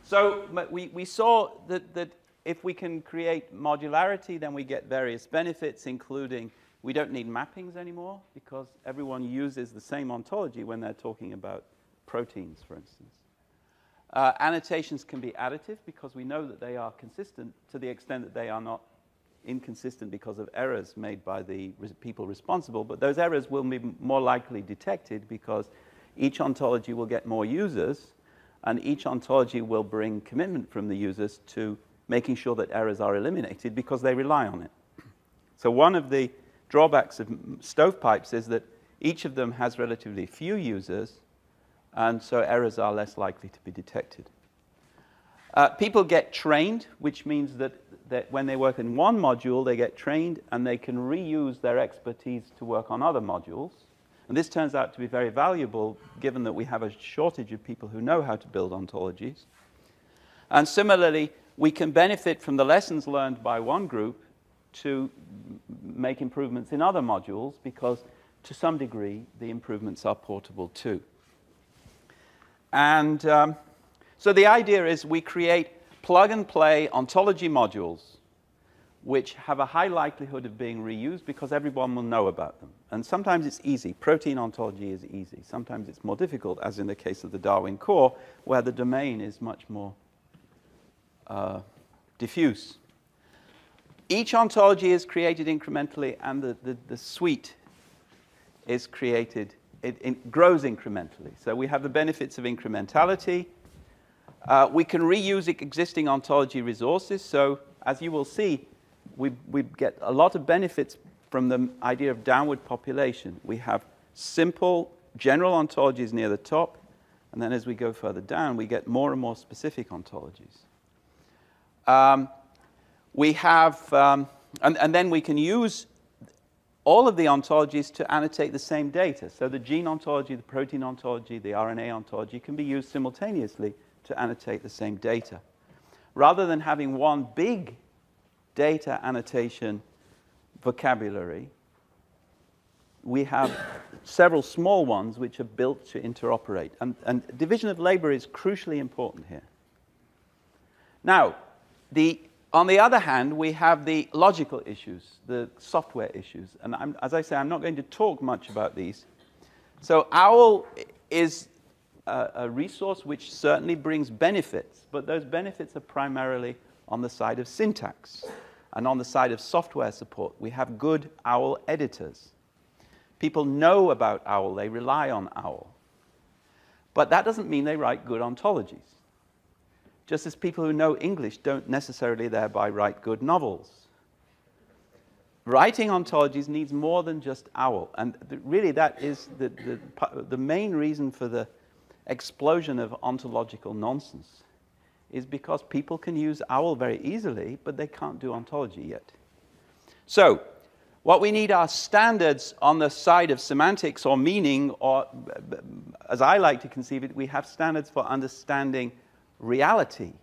So we saw that if we can create modularity, then we get various benefits, including we don't need mappings anymore because everyone uses the same ontology when they're talking about proteins, for instance. Annotations can be additive because we know that they are consistent to the extent that they are not inconsistent because of errors made by the people responsible, but those errors will be more likely detected because each ontology will get more users, and each ontology will bring commitment from the users to making sure that errors are eliminated because they rely on it. So one of the drawbacks of stovepipes is that each of them has relatively few users, and so errors are less likely to be detected. People get trained, which means that when they work in one module, they get trained and they can reuse their expertise to work on other modules. And this turns out to be very valuable, given that we have a shortage of people who know how to build ontologies. And similarly, we can benefit from the lessons learned by one group to make improvements in other modules, because to some degree, the improvements are portable too. And so the idea is we create plug-and-play ontology modules which have a high likelihood of being reused because everyone will know about them. And sometimes it's easy. Protein ontology is easy. Sometimes it's more difficult, as in the case of the Darwin core, where the domain is much more diffuse. Each ontology is created incrementally, and the suite is created, it grows incrementally. So we have the benefits of incrementality. We can reuse existing ontology resources. So as you will see, we get a lot of benefits from the idea of downward population. We have simple general ontologies near the top, and then as we go further down, we get more and more specific ontologies. We have, and then we can use all of the ontologies to annotate the same data. So the gene ontology, the protein ontology, the RNA ontology can be used simultaneously to annotate the same data. Rather than having one big data annotation vocabulary, we have several small ones which are built to interoperate. And division of labor is crucially important here. Now, on the other hand, we have the logical issues, the software issues. And as I say, I'm not going to talk much about these. So OWL is a resource which certainly brings benefits, but those benefits are primarily on the side of syntax and on the side of software support. We have good OWL editors. People know about OWL, they rely on OWL. But that doesn't mean they write good ontologies. Just as people who know English don't necessarily thereby write good novels. Writing ontologies needs more than just OWL. And really that is the main reason for the explosion of ontological nonsense, is because people can use OWL very easily, but they can't do ontology yet. So what we need are standards on the side of semantics or meaning, or as I like to conceive it, we have standards for understanding reality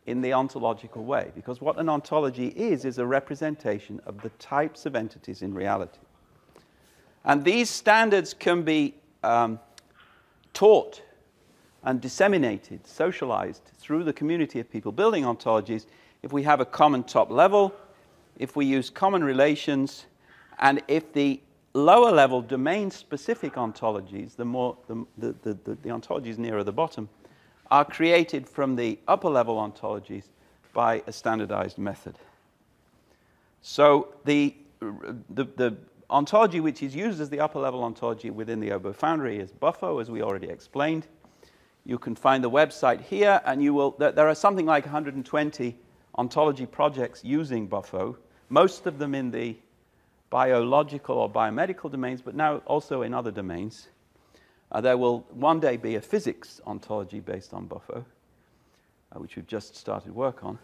in the ontological way. Because what an ontology is a representation of the types of entities in reality. And these standards can be taught and disseminated, socialized through the community of people building ontologies if we have a common top level, if we use common relations, and if the lower level domain-specific ontologies, the ontologies nearer the bottom, are created from the upper level ontologies by a standardized method. So the ontology which is used as the upper level ontology within the Obo Foundry is Buffo, as we already explained. You can find the website here, and there are something like 120 ontology projects using Buffo, most of them in the biological or biomedical domains, but now also in other domains. There will one day be a physics ontology based on Buffo, which we've just started work on.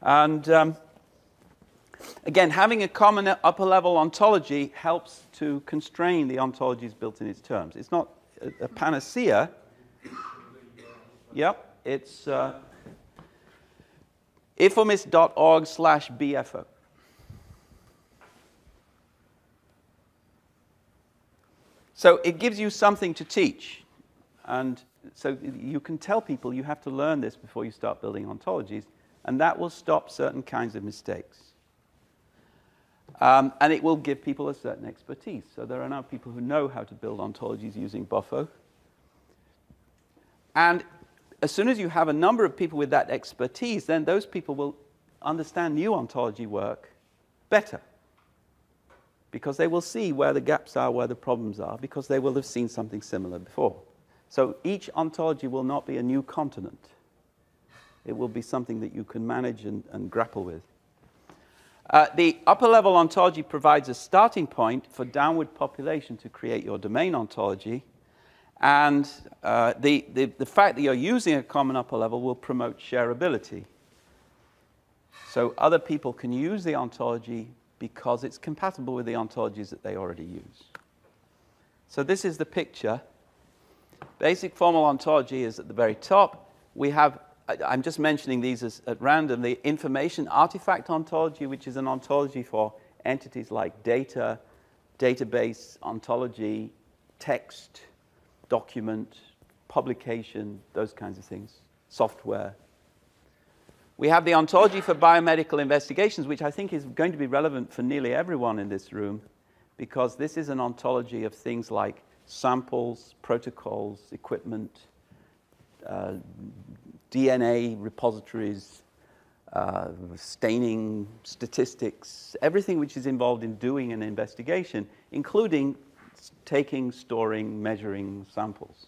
And again, having a common upper-level ontology helps to constrain the ontologies built in its terms. It's not a panacea. Yep, it's iformis.org/BFO. So it gives you something to teach. And so you can tell people you have to learn this before you start building ontologies, and that will stop certain kinds of mistakes. And it will give people a certain expertise. So there are now people who know how to build ontologies using Buffo. And as soon as you have a number of people with that expertise, then those people will understand new ontology work better, because they will see where the gaps are, where the problems are, because they will have seen something similar before. So each ontology will not be a new continent. It will be something that you can manage and grapple with. The upper-level ontology provides a starting point for downward population to create your domain ontology. And the fact that you're using a common upper level will promote shareability. So other people can use the ontology because it's compatible with the ontologies that they already use. So this is the picture. Basic formal ontology is at the very top. We have, I'm just mentioning these as at random, the information artifact ontology, which is an ontology for entities like data, database, ontology, text, document, publication, those kinds of things, software. We have the ontology for biomedical investigations, which I think is going to be relevant for nearly everyone in this room, because this is an ontology of things like samples, protocols, equipment, DNA repositories, staining, statistics, everything which is involved in doing an investigation, including taking, storing, measuring samples.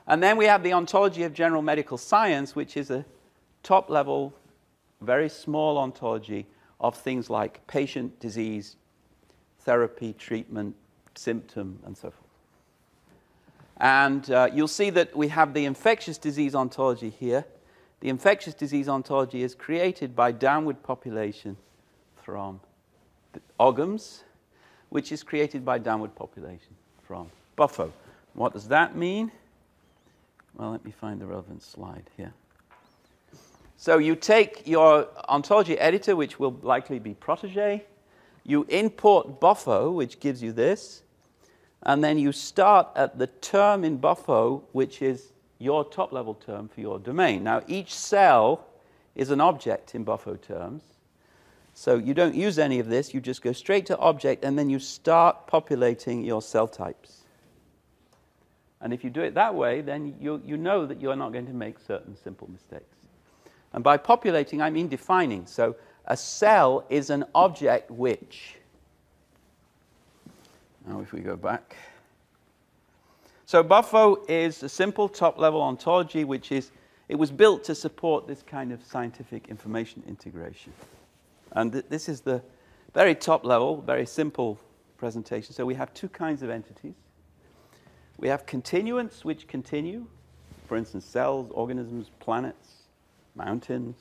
And then we have the ontology of general medical science, which is a top-level, very small ontology of things like patient, disease, therapy, treatment, symptom, and so forth. And you'll see that we have the infectious disease ontology here. The infectious disease ontology is created by downward population from the OGMS, which is created by downward population from Buffo. What does that mean? Well, let me find the relevant slide here. So you take your ontology editor, which will likely be Protégé. You import Buffo, which gives you this. And then you start at the term in Buffo, which is your top-level term for your domain. Now, each cell is an object in Buffo terms. So you don't use any of this. You just go straight to object, and then you start populating your cell types. And if you do it that way, then you know that you're not going to make certain simple mistakes. And by populating, I mean defining. So a cell is an object which... Now if we go back. So Buffo is a simple top-level ontology, which is, it was built to support this kind of scientific information integration. And this is the very top level, very simple presentation. So we have two kinds of entities. We have continuants, which continue. For instance, cells, organisms, planets, mountains.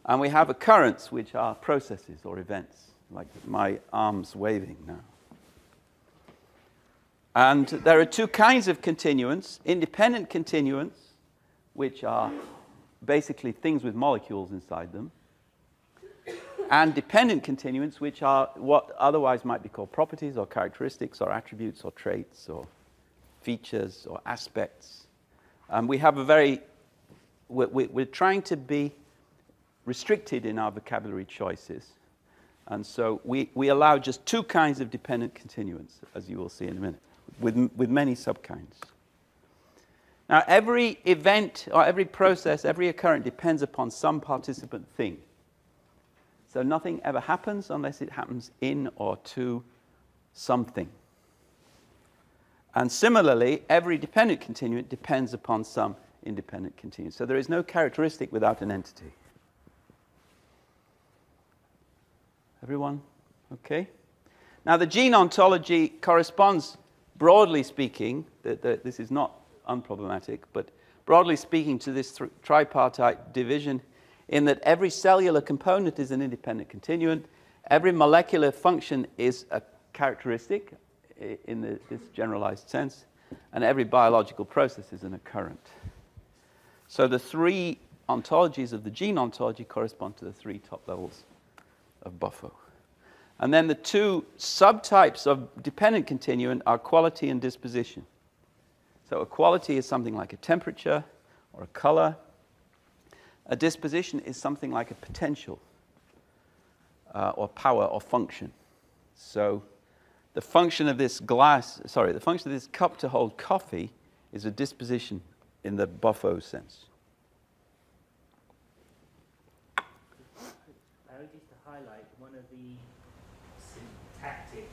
And we have occurrents, which are processes or events, like my arms waving now. And there are two kinds of continuants. Independent continuants, which are basically things with molecules inside them. And dependent continuants, which are what otherwise might be called properties or characteristics or attributes or traits or features or aspects. We have a very... We're trying to be restricted in our vocabulary choices. And so we allow just two kinds of dependent continuants, as you will see in a minute, with many subkinds. Now, every event or every process, every occurrence depends upon some participant thing. So nothing ever happens unless it happens in or to something. And similarly, every dependent continuant depends upon some independent continuant. So there is no characteristic without an entity. Everyone okay? Now, the gene ontology corresponds, broadly speaking, this is not unproblematic, but broadly speaking to this tripartite division in that every cellular component is an independent continuant, every molecular function is a characteristic in this generalized sense, and every biological process is an occurrent. So the three ontologies of the gene ontology correspond to the three top levels of Buffo. And then the two subtypes of dependent continuant are quality and disposition. So a quality is something like a temperature or a color. A disposition is something like a potential or power or function. So the function of this the function of this cup to hold coffee is a disposition in the Buffo sense. Just to highlight, one of the syntactic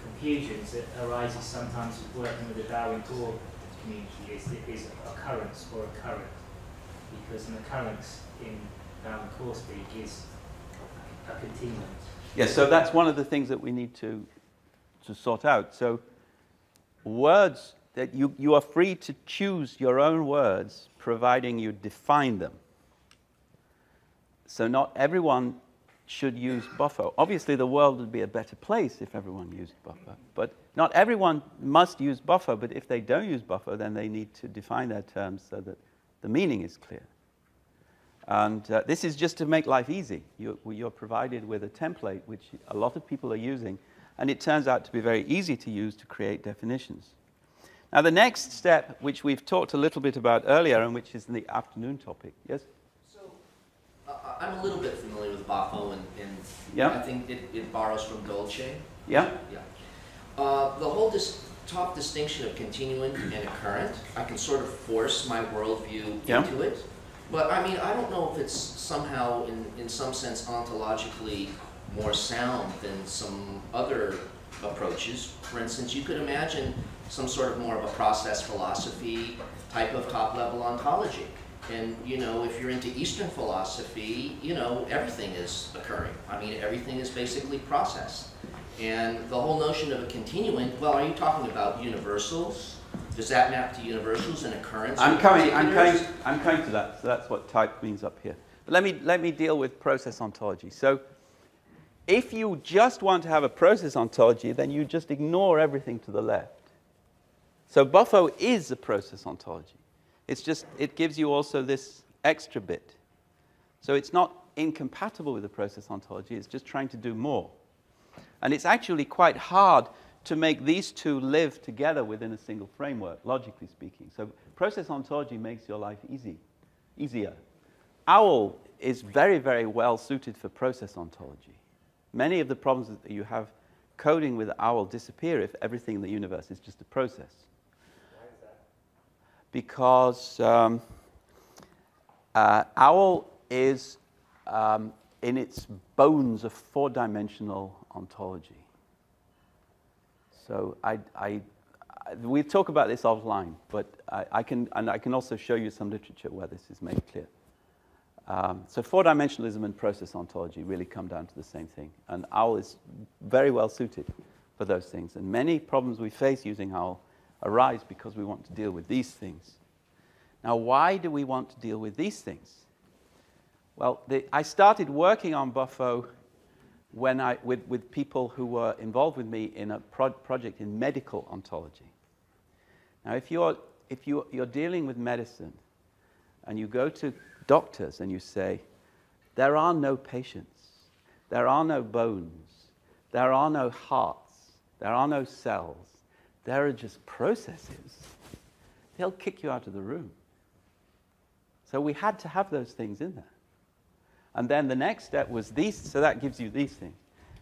confusions that arises sometimes with working with the Darwin core community is occurrence or occurrent, because an occurrence in Darwin core speak is a continuant. Yes, so that's one of the things that we need to sort out. So words that you are free to choose your own words, providing you define them. So not everyone should use Buffo. Obviously, the world would be a better place if everyone used Buffo. But not everyone must use Buffo, but if they don't use Buffo, then they need to define their terms so that the meaning is clear. And this is just to make life easy. You're provided with a template, which a lot of people are using, and it turns out to be very easy to use to create definitions. Now, the next step, which we've talked a little bit about earlier, and which is the afternoon topic. Yes? I'm a little bit familiar with Buffo, and yeah. I think it borrows from Dolce. Yeah. Yeah. The whole top distinction of continuant and occurrent, I can sort of force my worldview into it. But I mean, I don't know if it's somehow, in some sense, ontologically more sound than some other approaches. For instance, you could imagine some sort of more of a process philosophy type of top-level ontology. And, you know, if you're into Eastern philosophy, you know, everything is occurring. I mean, everything is basically process. And the whole notion of a continuant, well, are you talking about universals? Does that map to universals and occurrence? I'm coming to that. So that's what type means up here. But let me deal with process ontology. So if you just want to have a process ontology, then you just ignore everything to the left. So Buffo is a process ontology. It's just, it gives you also this extra bit. So it's not incompatible with the process ontology, it's just trying to do more. And it's actually quite hard to make these two live together within a single framework, logically speaking. So process ontology makes your life easier. OWL is very, very well suited for process ontology. Many of the problems that you have coding with OWL disappear if everything in the universe is just a process. Because OWL is, in its bones, a four-dimensional ontology. So we talk about this offline, but I can also show you some literature where this is made clear. So four-dimensionalism and process ontology really come down to the same thing. And OWL is very well suited for those things. And many problems we face using OWL arise because we want to deal with these things. Now, why do we want to deal with these things? Well, I started working on Buffo when with people who were involved with me in a project in medical ontology. Now, if you're dealing with medicine and you go to doctors and you say, there are no patients, there are no bones, there are no hearts, there are no cells, there are just processes, they'll kick you out of the room. So we had to have those things in there. And then the next step was these, so that gives you these things.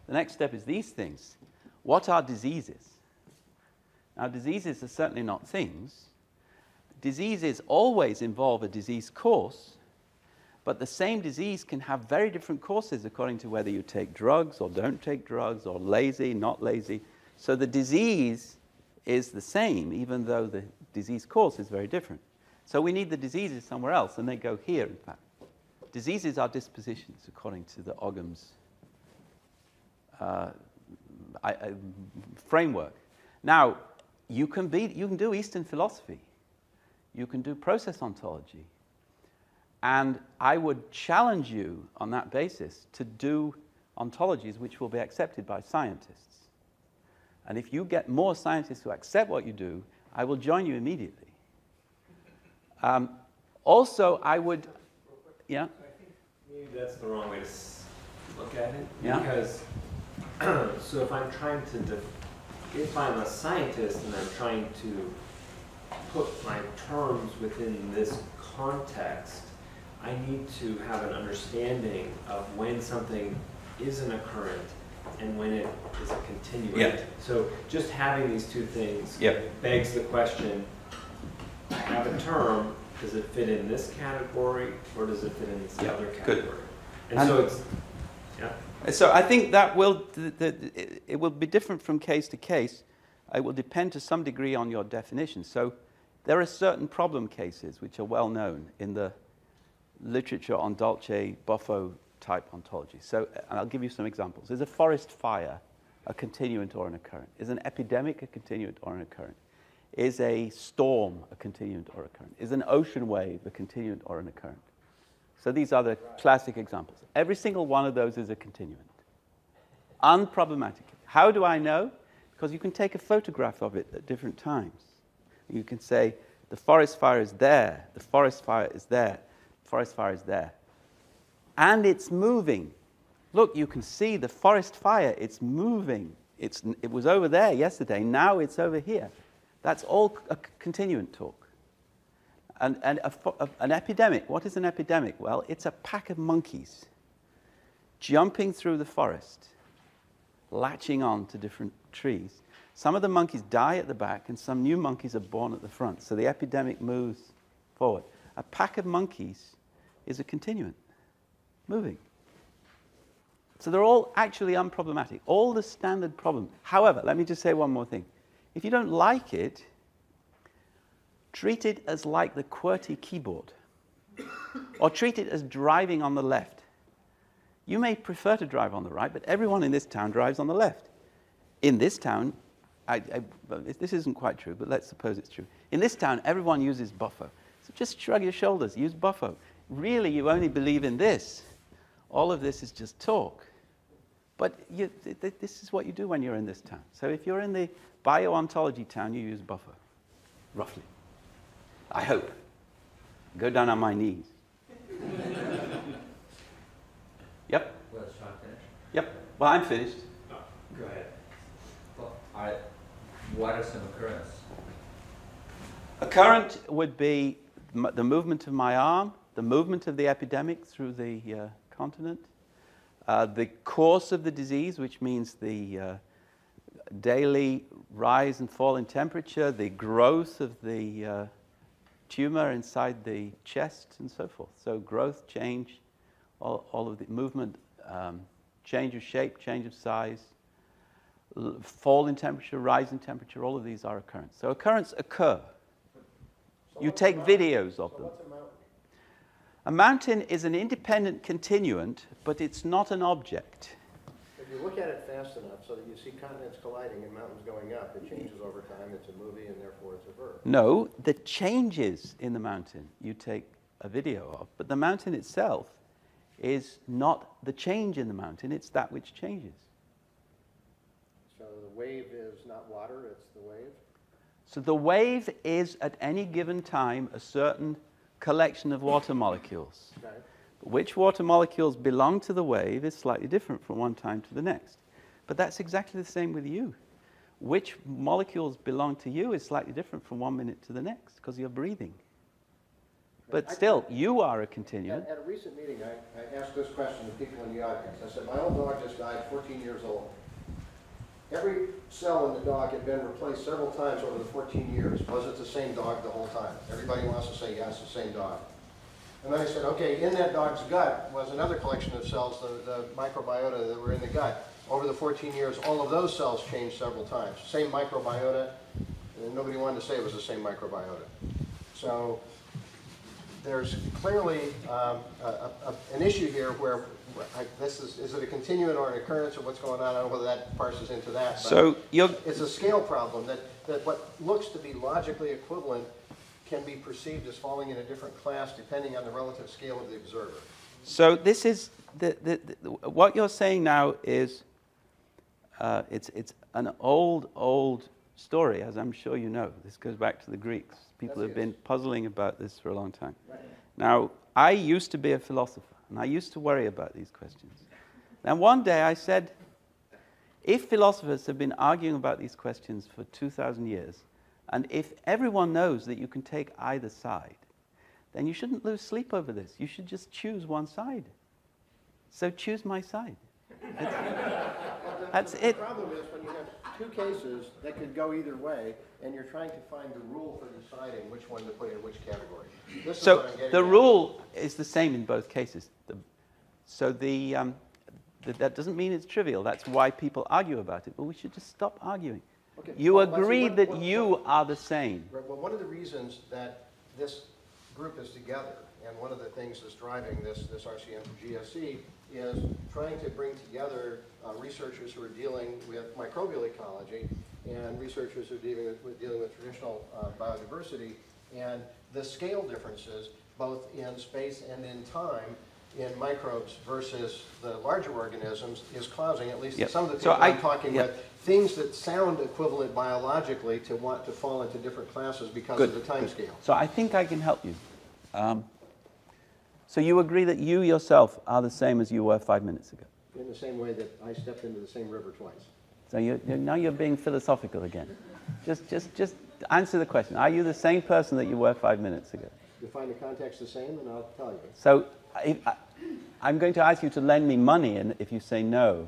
The next step is these things. What are diseases? Now, diseases are certainly not things. Diseases always involve a disease course, but the same disease can have very different courses according to whether you take drugs or don't take drugs, or lazy, not lazy. So the disease is the same, even though the disease course is very different. So we need the diseases somewhere else, and they go here, in fact. Diseases are dispositions, according to the OGMS framework. Now, you can do Eastern philosophy. You can do process ontology. And I would challenge you on that basis to do ontologies which will be accepted by scientists. And if you get more scientists who accept what you do, I will join you immediately. Also, I would, yeah? I think maybe that's the wrong way to look at it. Yeah. Because, so if I'm trying to if I'm a scientist and I'm trying to put my terms within this context, I need to have an understanding of when something is an occurrent and when it is a continuant. Yeah. So just having these two things Yeah. begs the question, I have a term, does it fit in this category or does it fit in this Yeah, other good. category? And so it's, yeah. So I think that will, it will be different from case to case. It will depend to some degree on your definition. So there are certain problem cases which are well known in the literature on Dolce Buffo type ontology. So and I'll give you some examples. Is a forest fire a continuant or an occurrent? Is an epidemic a continuant or an occurrent? Is a storm a continuant or occurrent? Is an ocean wave a continuant or an occurrent? So these are the classic examples. Every single one of those is a continuant. Unproblematic. How do I know? Because you can take a photograph of it at different times. You can say, the forest fire is there, the forest fire is there, the forest fire is there. And it's moving. Look, you can see the forest fire, it's moving. It was over there yesterday, now it's over here. That's all a continuant talk. And an epidemic, what is an epidemic? Well, it's a pack of monkeys jumping through the forest, latching on to different trees. Some of the monkeys die at the back, and some new monkeys are born at the front. So the epidemic moves forward. A pack of monkeys is a continuant, moving. So they're all actually unproblematic, all the standard problems. However, let me just say one more thing. If you don't like it, treat it as like the QWERTY keyboard, or treat it as driving on the left. You may prefer to drive on the right, but everyone in this town drives on the left. In this town, this isn't quite true, but let's suppose it's true. In this town, everyone uses Buffo. So just shrug your shoulders, use Buffo. Really, you only believe in this. All of this is just talk. But this is what you do when you're in this town. So if you're in the bio-ontology town, you use Buffo, roughly. I hope. Go down on my knees. Yep. Well, Sean finished? Yep. Well, I'm finished. Oh, go ahead. Well, what are some occurrents? A current would be the movement of my arm, the movement of the epidemic through the continent, the course of the disease, which means the daily rise and fall in temperature, the growth of the tumor inside the chest, and so forth. So growth, change, all of the movement, change of shape, change of size, fall in temperature, rise in temperature, all of these are occurrents. So occurrents occur. You take videos of them. What's a mountain? A mountain is an independent continuant, but it's not an object. If you look at it fast enough so that you see continents colliding and mountains going up, it changes over time, it's a movie, and therefore it's a verb. No, the changes in the mountain you take a video of, but the mountain itself is not the change in the mountain, it's that which changes. So the wave is not water, it's the wave? So the wave is, at any given time, a certain collection of water molecules. Okay. Which water molecules belong to the wave is slightly different from one time to the next. But that's exactly the same with you. Which molecules belong to you is slightly different from 1 minute to the next, because you're breathing. But still, you are a continuant. At a recent meeting, I asked this question to people in the audience. I said, my old dog just died, 14 years old. Every cell in the dog had been replaced several times over the 14 years. Was it the same dog the whole time? Everybody wants to say, yes, the same dog. And then I said, okay, in that dog's gut was another collection of cells, the microbiota that were in the gut. Over the 14 years, all of those cells changed several times. Same microbiota, and nobody wanted to say it was the same microbiota. So there's clearly an issue here where is it a continuant or an occurrence or what's going on? I don't know whether that parses into that. So it's a scale problem that what looks to be logically equivalent can be perceived as falling in a different class depending on the relative scale of the observer. So this is what you're saying now is it's an old story, as I'm sure you know. This goes back to the Greeks. People have been puzzling about this for a long time. Right. Now, I used to be a philosopher, and I used to worry about these questions. And one day I said, If philosophers have been arguing about these questions for 2,000 years, and if everyone knows that you can take either side, then you shouldn't lose sleep over this. You should just choose one side. So choose my side. That's it. The problem is when you have two cases that could go either way, and you're trying to find the rule for deciding which one to put in which category. This is So what I'm getting the at. rule is the same in both cases. That doesn't mean it's trivial. That's why people argue about it. But we should just stop arguing. Okay, You well, let's see, agree what- that what- you are the same. Right, well, one of the reasons that this group is together, and one of the things that's driving this RCM for GSE, is trying to bring together researchers who are dealing with microbial ecology and researchers who are dealing with traditional biodiversity, and the scale differences, both in space and in time, in microbes versus the larger organisms, is causing, at least Yep. some of the So people I'm talking yep. with, things that sound equivalent biologically to want to fall into different classes because Good. of the time scale. So I think I can help you. So you agree that you yourself are the same as you were 5 minutes ago. In the same way that I stepped into the same river twice. So now you're being philosophical again. Just answer the question. Are you the same person that you were 5 minutes ago? If you find the context the same, then I'll tell you. So I'm going to ask you to lend me money, and if you say no.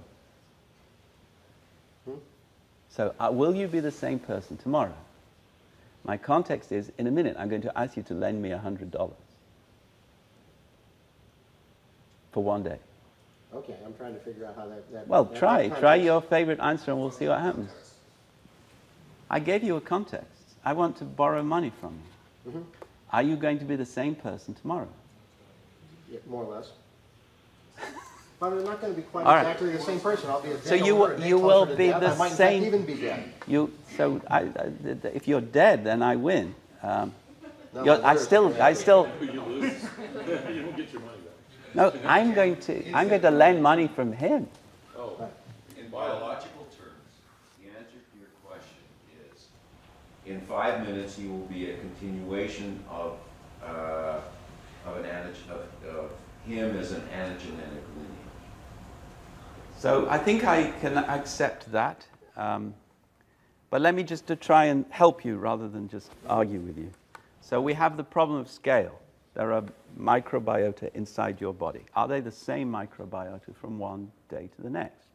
So will you be the same person tomorrow? My context is, in a minute, I'm going to ask you to lend me $100 for 1 day. Okay, I'm trying to figure out how that Well, that try context- your favorite answer, and we'll see what happens. I gave you a context. I want to borrow money from you. Mhm. Are you going to be the same person tomorrow? Yeah, more or less. But I'm not going to be quite All right. exactly the same person. I'll be a day So you older, a day you will closer to be death. the I might in same. fact even be dead. If you're dead, then I win. No, I I'm still. You lose. You don't get your money back. No, I'm going to lend money from him. Oh, In biological terms, the answer to your question is, in 5 minutes, you will be a continuation of an antigen, of him as an antigenic lineage. So I think I can accept that. But let me just to try and help you rather than just argue with you. So we have the problem of scale. There are microbiota inside your body. Are they the same microbiota from one day to the next?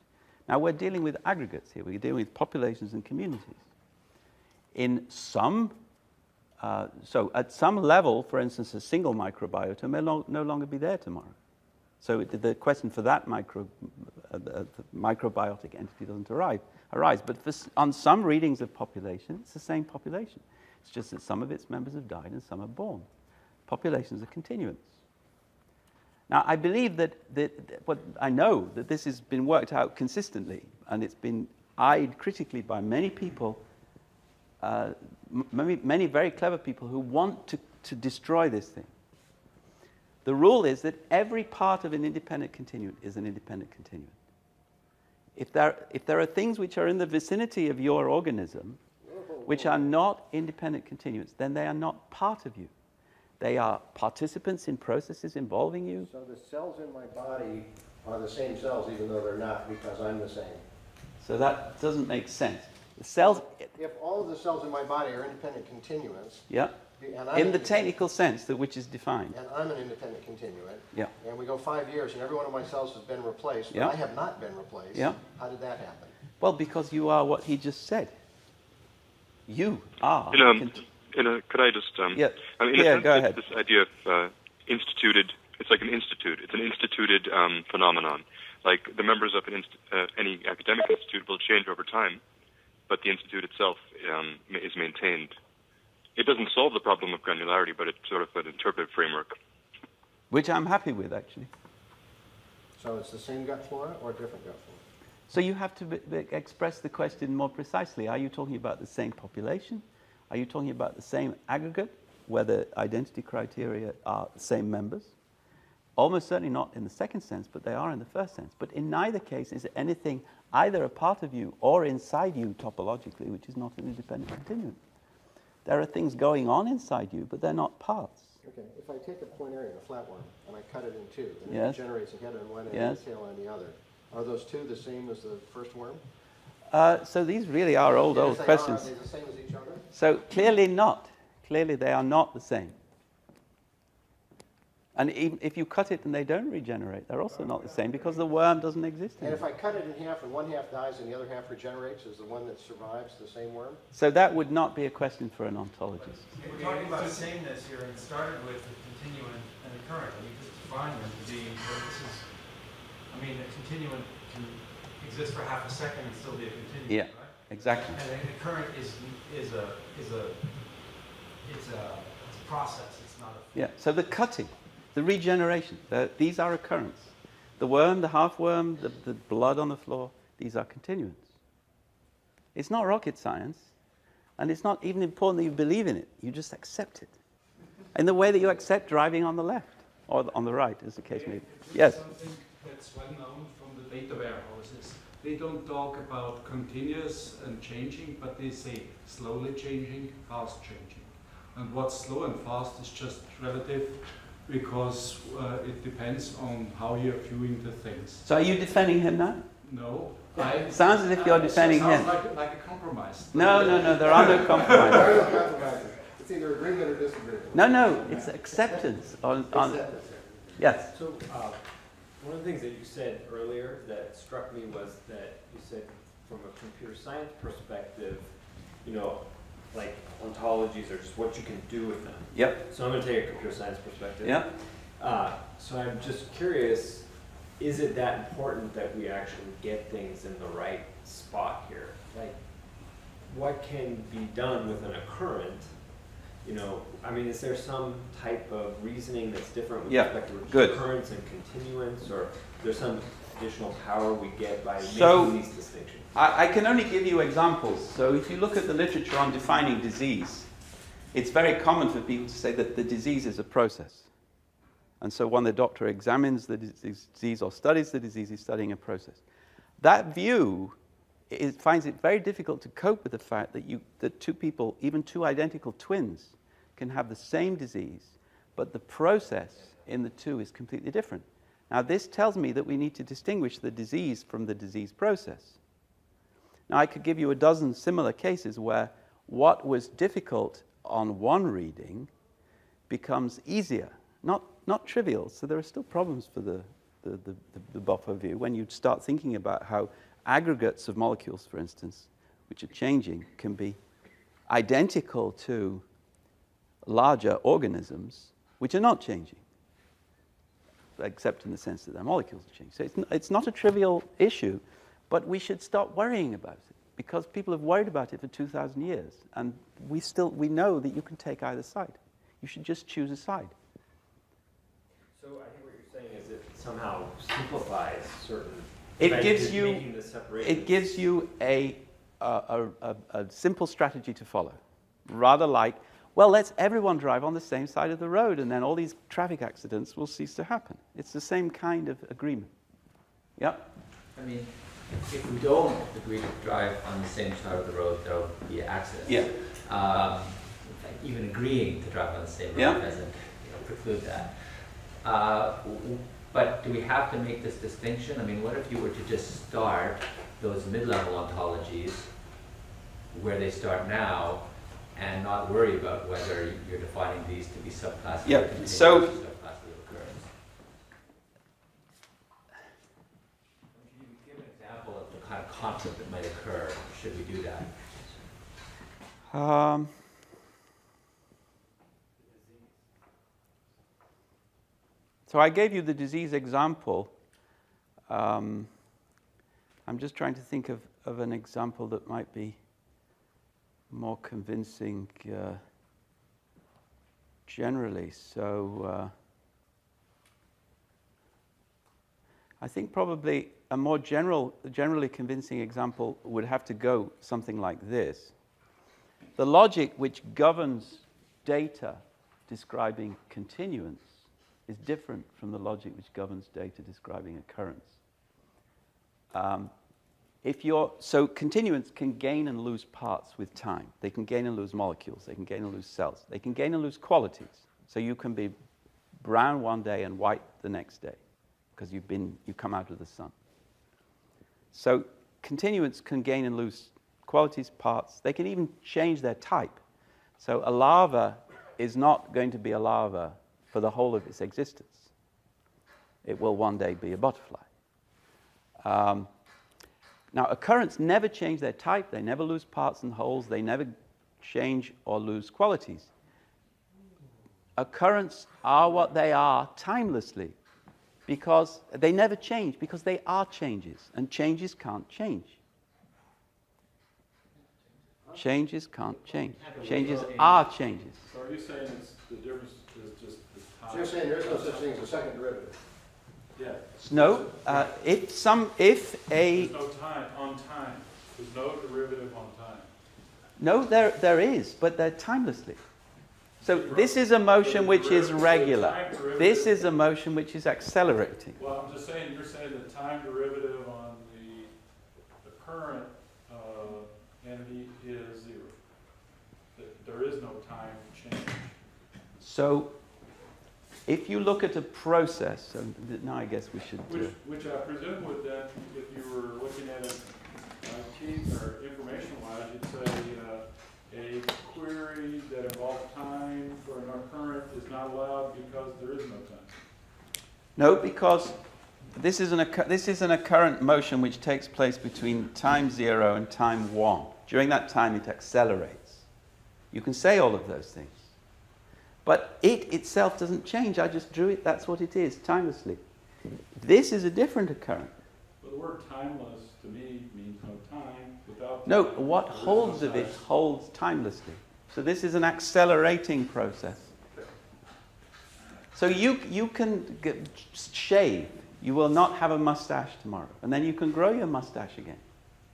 Now we're dealing with aggregates here. We're dealing with populations and communities. In some, so at some level, for instance, a single microbiota may no longer be there tomorrow. So the question for that the microbiotic entity doesn't arise. But on some readings of population, it's the same population. It's just that some of its members have died and some are born. Populations are continuants. Now, I believe that what I know that this has been worked out consistently, and it's been eyed critically by many people, many very clever people who want to destroy this thing. The rule is that every part of an independent continuant is an independent continuant. If there are things which are in the vicinity of your organism which are not independent continuants, then they are not part of you. They are participants in processes involving you. So the cells in my body are the same cells even though they're not because I'm the same. So that doesn't make sense. The cells, If all of the cells in my body are independent continuants, yeah, and I'm in the independent- technical sense, which is defined. and I'm an independent continuant, Yeah. and we go 5 years and every one of my cells has been replaced, Yeah. but I have not been replaced, Yeah. how did that happen? Well, because you are what he just said. You are. Could I just, Yeah. I mean, in Yeah, a sense, go it's ahead. this idea of instituted, it's like an institute. It's an instituted phenomenon. Like the members of any academic institute will change over time, but the institute itself is maintained. It doesn't solve the problem of granularity, but it's sort of an interpretive framework. Which I'm happy with, actually. So it's the same gut flora or different gut flora? So you have to express the question more precisely. Are you talking about the same population? Are you talking about the same aggregate, where the identity criteria are the same members? Almost certainly not in the second sense, but they are in the first sense. But in neither case is anything either a part of you or inside you topologically, which is not an independent continuum. There are things going on inside you, but they're not parts. Okay, if I take a planarian, a flatworm, and I cut it in two, and Yes. it generates a head on one end Yes. and a tail on the other, are those two the same as the first worm? So these really are old Yes, they questions. Are they the same as each other? So clearly not. Clearly they are not the same. And even if you cut it and they don't regenerate, they're also not the same because the worm doesn't exist And if anymore. I cut it in half and one half dies and the other half regenerates, is the one that survives the same worm? So that would not be a question for an ontologist. We're talking about sameness here, and started with the continuant and the current, and you just define them to be, well, this is, I mean, a continuant can exist for half a second and still be a continuant, Yeah, right? exactly. And the current is a process. It's not a. Yeah. So the cutting, the regeneration, these are occurrents. The worm, the half worm, the blood on the floor, these are continuants. It's not rocket science, and it's not even important that you believe in it. You just accept it. In the way that you accept driving on the left or on the right, as the case may be. Yes. Something that's well known from the data warehouses. They don't talk about continuous and changing, but they say slowly changing, fast changing. And what's slow and fast is just relative because it depends on how you're viewing the things. So are you defending him now? No. Sounds as if you're defending him. Sounds like a compromise. No, there are no compromises. There are no compromises. It's either agreement or disagreement. No, it's acceptance. Yes. So, one of the things that you said earlier that struck me was that you said from a computer science perspective, you know, like ontologies are just what you can do with them. Yep. So I'm going to take a computer science perspective. Yep. So I'm just curious, is it that important that we actually get things in the right spot here? Like, what can be done with an occurrent? You know, I mean, is there some type of reasoning that's different with respect to occurrents and continuants, or there's some additional power we get by making these distinctions? I can only give you examples. So if you look at the literature on defining disease, it's very common for people to say that the disease is a process. And so when the doctor examines the disease or studies the disease, he's studying a process. That view finds it very difficult to cope with the fact that two people, even two identical twins, can have the same disease, but the process in the two is completely different. Now, this tells me that we need to distinguish the disease from the disease process. Now, I could give you a dozen similar cases where what was difficult on one reading becomes easier, not trivial. So there are still problems for the buffer view when you start thinking about how aggregates of molecules, for instance, which are changing, can be identical to larger organisms which are not changing, except in the sense that their molecules are changing. So it's not a trivial issue, but we should stop worrying about it because people have worried about it for 2,000 years, and we know that you can take either side. You should just choose a side. So I think what you're saying is it somehow simplifies certain. It gives you a simple strategy to follow, rather like, well, let's everyone drive on the same side of the road, and then all these traffic accidents will cease to happen. It's the same kind of agreement. Yep. I mean, if we don't agree to drive on the same side of the road, there'll be accidents. Yeah. In fact, even agreeing to drive on the same road doesn't preclude that. But do we have to make this distinction? I mean, what if you were to just start those mid-level ontologies where they start now and not worry about whether you're defining these to be subclasses of continuance or subclasses of occurrence? Can you give an example of the kind of conflict that might occur should we do that? So I gave you the disease example. I'm just trying to think of an example that might be more convincing generally. So I think probably a more generally convincing example would have to go something like this. The logic which governs data describing continuance is different from the logic which governs data describing occurrence. So continuants can gain and lose parts with time. They can gain and lose molecules. They can gain and lose cells. They can gain and lose qualities. So you can be brown one day and white the next day because you come out of the sun. So continuants can gain and lose qualities, parts. They can even change their type. So a larva is not going to be a larva for the whole of its existence. It will one day be a butterfly. Now, occurrents never change their type. They never lose parts and wholes. They never change or lose qualities. Occurrents are what they are timelessly, because they never change, because they are changes, and changes can't change. Changes can't change. Changes are changes. So are you saying it's, the difference is just the time? So you're saying there's no such thing as a second derivative? Yeah. No, if a There's no time on time. There's no derivative on time. no, there is, but they're timelessly. So this is a motion which is regular. This is a motion which is accelerating. Well, I'm just saying, you're saying the time derivative on the current entity is 0. There is no time change. So if you look at a process, and now I guess we should do. Which I presume would then, if you were looking at it or information-wise, you'd say a query that involves time for an occurrent is not allowed because there is no time. No, because this is an occurrent motion which takes place between time 0 and time 1. During that time, it accelerates. You can say all of those things. But it itself doesn't change. I just drew it. That's what it is, timelessly. This is a different occurrent. But the word timeless, to me, means no time. Without No, time, what there is holds no of it time. holds timelessly. So this is an accelerating process. So you can shave. You will not have a mustache tomorrow. And then you can grow your mustache again.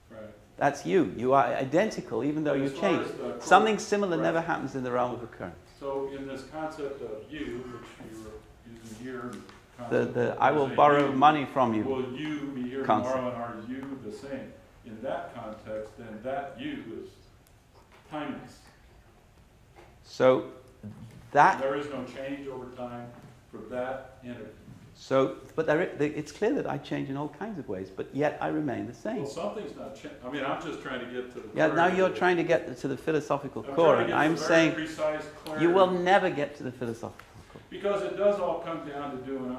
Right. That's you. You are identical even though you As far change. as the Something similar right. never happens in the realm of occurrence. So in this concept of you, which you were using here, I will borrow money from you. Will you be here concept. tomorrow, and are you the same? In that context, then that you is timeless. So that. There is no change over time for that entity. So, but it's clear that I change in all kinds of ways, but yet I remain the same. Well, something's not changed. I mean, I'm just trying to get to the. Yeah, now you're trying to get to the philosophical I'm core, trying and to get I'm to very saying precise clarity. you will never get to the philosophical core. Because it does all come down to doing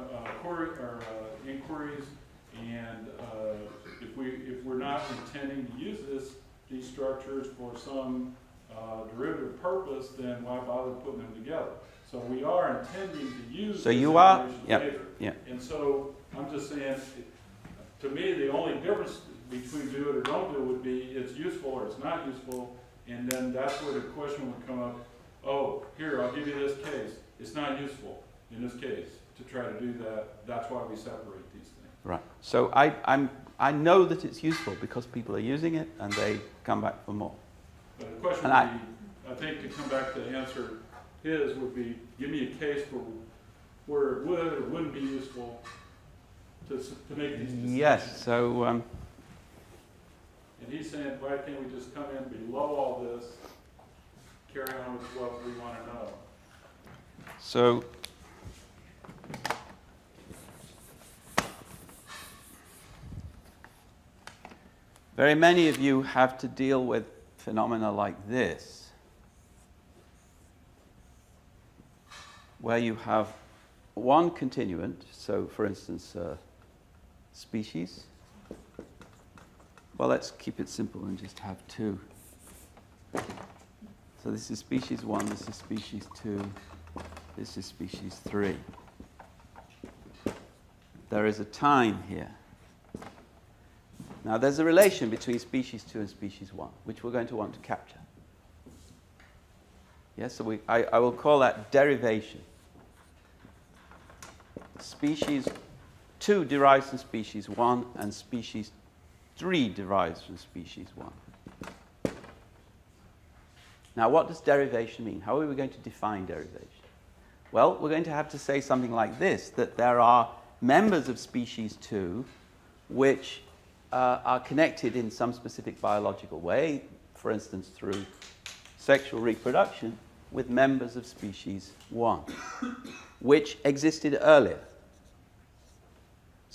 inquiries, and if we're not intending to use these structures for some derivative purpose, then why bother putting them together? So we are intending to use. So this you are, information yeah, later. yeah. And so I'm just saying, to me, the only difference between do it or don't do it would be it's useful or it's not useful, and then that's where the question would come up. Oh, here, I'll give you this case. It's not useful in this case to try to do that. That's why we separate these things. Right. So I know that it's useful because people are using it and they come back for more. But the question And would be, I think to come back to answer his would be, give me a case where it would or wouldn't be useful to make these decisions. Yes. So. And he's saying, why can't we just come in below all this, carry on with what we want to know? So. Very many of you have to deal with phenomena like this, where you have one continuant, so for instance, species. Well, let's keep it simple and just have two. So this is species 1, this is species 2, this is species 3. There is a time here. Now, there's a relation between species 2 and species 1, which we're going to want to capture. Yes, so I will call that derivation. Species 2 derives from species 1, and species 3 derives from species 1. Now, what does derivation mean? How are we going to define derivation? Well, we're going to have to say something like this, that there are members of species 2 which are connected in some specific biological way, for instance, through sexual reproduction, with members of species 1, which existed earlier.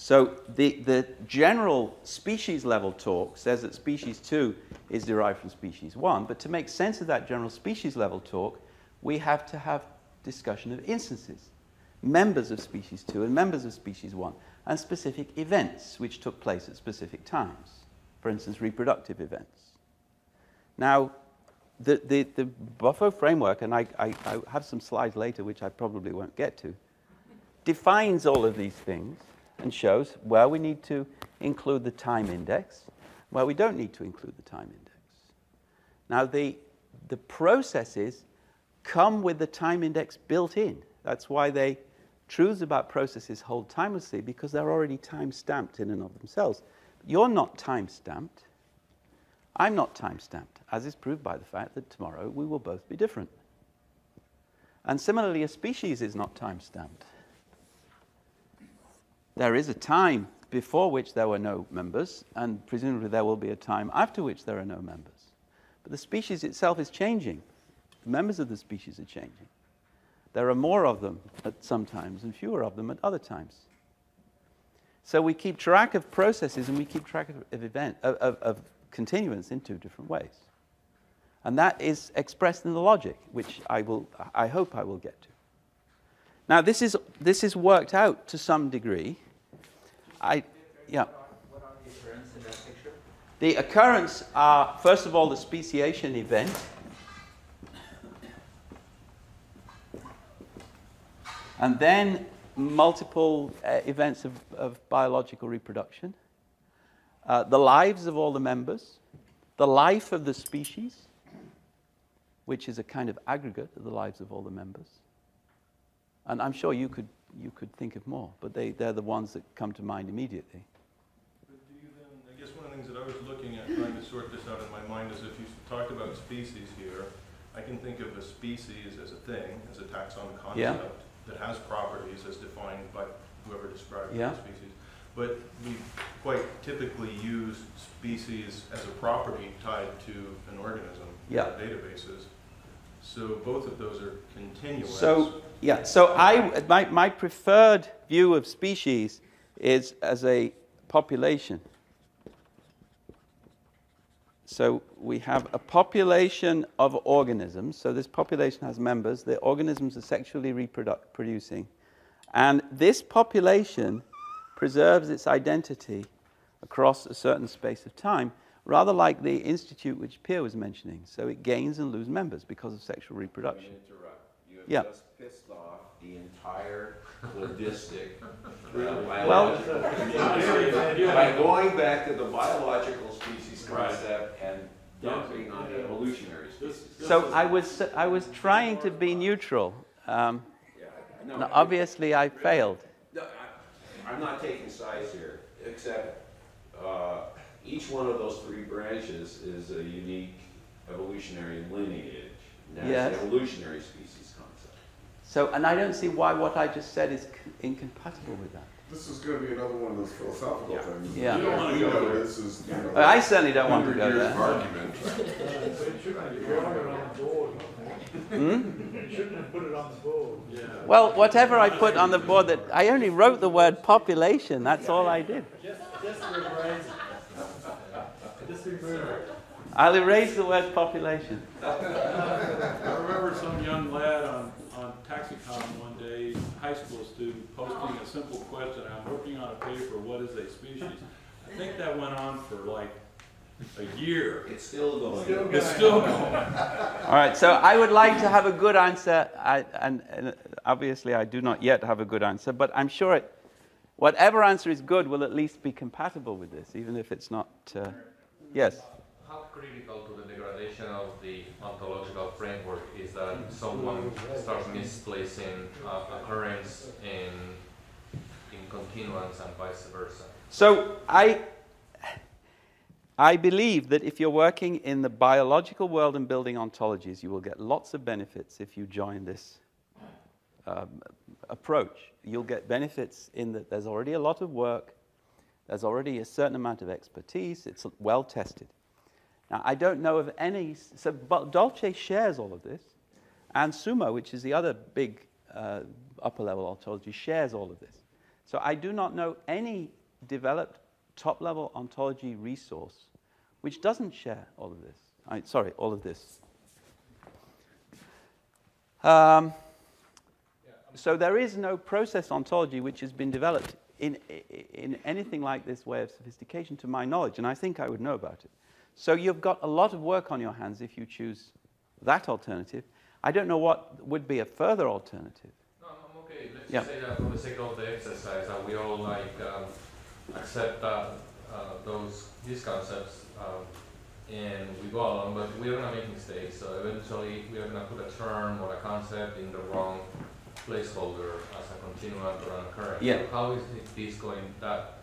So the general species level talk says that species 2 is derived from species 1, but to make sense of that general species level talk, we have to have discussion of instances, members of species 2 and members of species 1, and specific events which took place at specific times, for instance, reproductive events. Now, the Buffo framework, and I have some slides later which I probably won't get to, defines all of these things and shows where we need to include the time index, where we don't need to include the time index. Now, the processes come with the time index built in. That's why truths about processes hold timelessly, because they're already time-stamped in and of themselves. You're not time-stamped. I'm not time-stamped, as is proved by the fact that tomorrow we will both be different. And similarly, a species is not time-stamped. There is a time before which there were no members, and presumably there will be a time after which there are no members. But the species itself is changing. The members of the species are changing. There are more of them at some times and fewer of them at other times. So we keep track of processes and we keep track of continuants in two different ways. And that is expressed in the logic, which I hope I will get to. Now, this is worked out to some degree. Yeah. What are the occurrents in that picture? The occurrents are, first of all, the speciation event. And then multiple events of biological reproduction. The lives of all the members. The life of the species, which is a kind of aggregate of the lives of all the members. And I'm sure you could think of more, but they're the ones that come to mind immediately. But do you then, I guess one of the things that I was looking at, trying to sort this out in my mind, is if you talk about species here, I can think of a species as a thing, as a taxon concept that has properties as defined by whoever described the species. But we quite typically use species as a property tied to an organism in our databases. So both of those are continuous. So my preferred view of species is as a population. So we have a population of organisms. So this population has members. The organisms are sexually reproducing. And this population preserves its identity across a certain space of time, rather like the institute which Pierre was mentioning. So it gains and loses members because of sexual reproduction. You have just pissed off the entire cladistic biological community by going back to the biological species concept and dumping on the evolutionary species. So I was trying to be neutral. Obviously, I failed. No, I'm not taking sides here, except each one of those three branches is a unique evolutionary lineage. And that's the evolutionary species concept. So, and I don't see why what I just said is incompatible with that. This is going to be another one of those philosophical things. Yeah. You don't want to go there. This is, you know, I certainly don't want to go there. Argument. You shouldn't have put it on the board. Well, whatever I put on the board, I only wrote the word population. That's all I did. Just erase it. Just remove it. I'll erase the word population. I remember some young lad on Taxicom one day, high school student, posting a simple question. I'm working on a paper, what is a species? I think that went on for like a year. It's still going. It's still going. All right, so I would like to have a good answer, and obviously I do not yet have a good answer, but I'm sure whatever answer is good will at least be compatible with this, even if it's not. Yes? How critical to the degradation of the ontological framework is that someone starts misplacing occurrence in continuants and vice versa? So I believe that if you're working in the biological world and building ontologies, you will get lots of benefits if you join this approach. You'll get benefits in that there's already a lot of work, there's already a certain amount of expertise, it's well tested. Now, I don't know of any, so Dolce shares all of this, and Sumo, which is the other big upper-level ontology, shares all of this. So I do not know any developed top-level ontology resource which doesn't share all of this. Sorry, all of this. So there is no process ontology which has been developed in anything like this way of sophistication, to my knowledge, and I think I would know about it. So you've got a lot of work on your hands if you choose that alternative. I don't know what would be a further alternative. No, I'm okay. Let's just say that for the sake of the exercise, that we all accept these concepts and we go along, but we're going to make mistakes. So eventually we're going to put a term or a concept in the wrong placeholder as a continuant or an occurrence. Yeah. So how is this going, that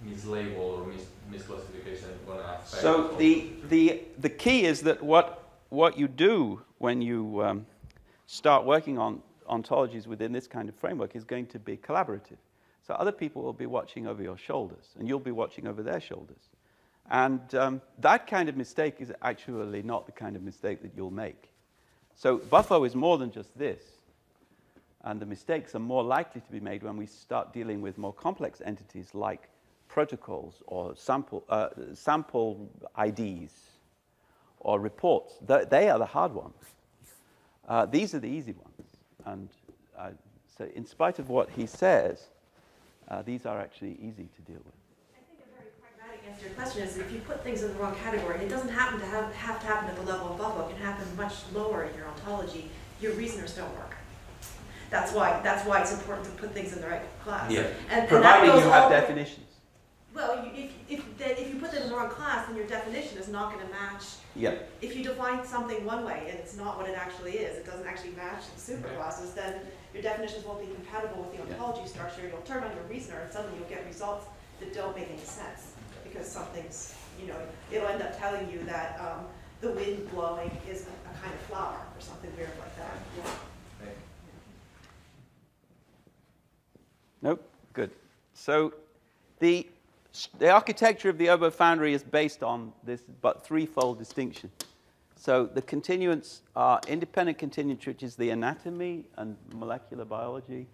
mislabel or misclassification going to affect? So the key is that what you do when you start working on ontologies within this kind of framework is going to be collaborative. So other people will be watching over your shoulders, and you'll be watching over their shoulders. And that kind of mistake is actually not the kind of mistake that you'll make. So Buffo is more than just this. And the mistakes are more likely to be made when we start dealing with more complex entities like protocols or sample IDs or reports. They are the hard ones. These are the easy ones. And so in spite of what he says, these are actually easy to deal with. I think a very pragmatic answer to your question is if you put things in the wrong category, it doesn't happen to have to happen at the level of Buffo. It can happen much lower in your ontology. Your reasoners don't work. That's why it's important to put things in the right class. Yeah. And providing you have definitions. Well, if you put them in the wrong class, then your definition is not going to match. Yeah. If you define something one way and it's not what it actually is, it doesn't actually match the superclasses, then your definitions won't be compatible with the ontology structure. You'll turn on your reasoner and suddenly you'll get results that don't make any sense because something's, it'll end up telling you that the wind blowing is a kind of flower or something weird like that. Yeah. Nope, good. So the architecture of the Obo foundry is based on this but threefold distinction. So the continuants are independent continuants, which is the anatomy and molecular biology.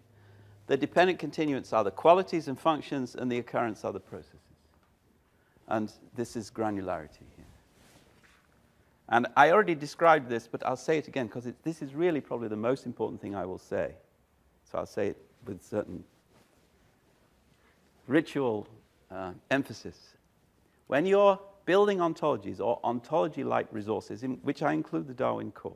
The dependent continuants are the qualities and functions, and the occurrents are the processes. And this is granularity here. And I already described this, but I'll say it again, because this is really probably the most important thing I will say. So I'll say it with certain ritual emphasis. When you're building ontologies or ontology-like resources, in which I include the Darwin core,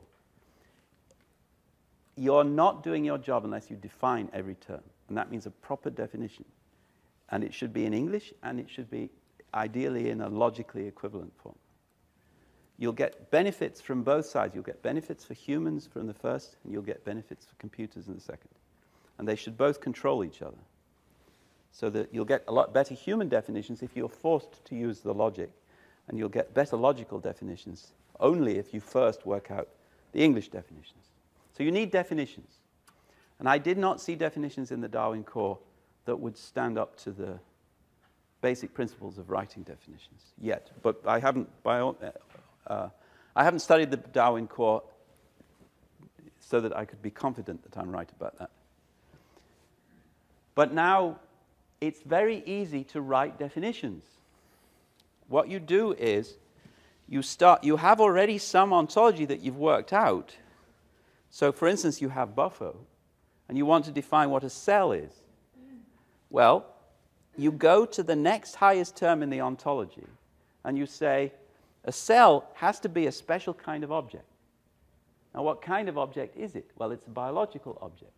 you're not doing your job unless you define every term. And that means a proper definition. And it should be in English, and it should be ideally in a logically equivalent form. You'll get benefits from both sides. You'll get benefits for humans from the first, and you'll get benefits for computers in the second. And they should both control each other. So that you'll get a lot better human definitions if you're forced to use the logic, and you'll get better logical definitions only if you first work out the English definitions. So you need definitions. And I did not see definitions in the Darwin core that would stand up to the basic principles of writing definitions yet. But I haven't studied the Darwin core so that I could be confident that I'm right about that. But now, it's very easy to write definitions. What you do is you have already some ontology that you've worked out. So for instance, you have Buffo, and you want to define what a cell is. Well, you go to the next highest term in the ontology, and you say, a cell has to be a special kind of object. Now, what kind of object is it? Well, it's a biological object.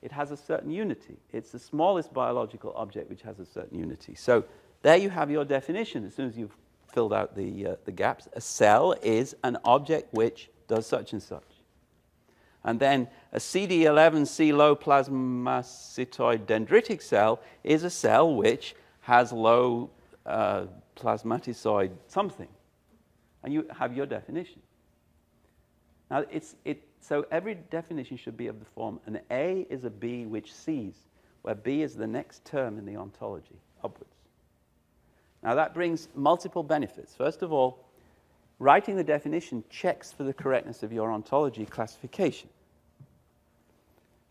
It has a certain unity. It's the smallest biological object which has a certain unity. So there you have your definition as soon as you've filled out the gaps. A cell is an object which does such and such. And then a CD11C low plasmacytoid dendritic cell is a cell which has low plasmatocytoid something. And you have your definition. Now, so every definition should be of the form, an A is a B which C's, where B is the next term in the ontology, upwards. Now, that brings multiple benefits. First of all, writing the definition checks for the correctness of your ontology classification.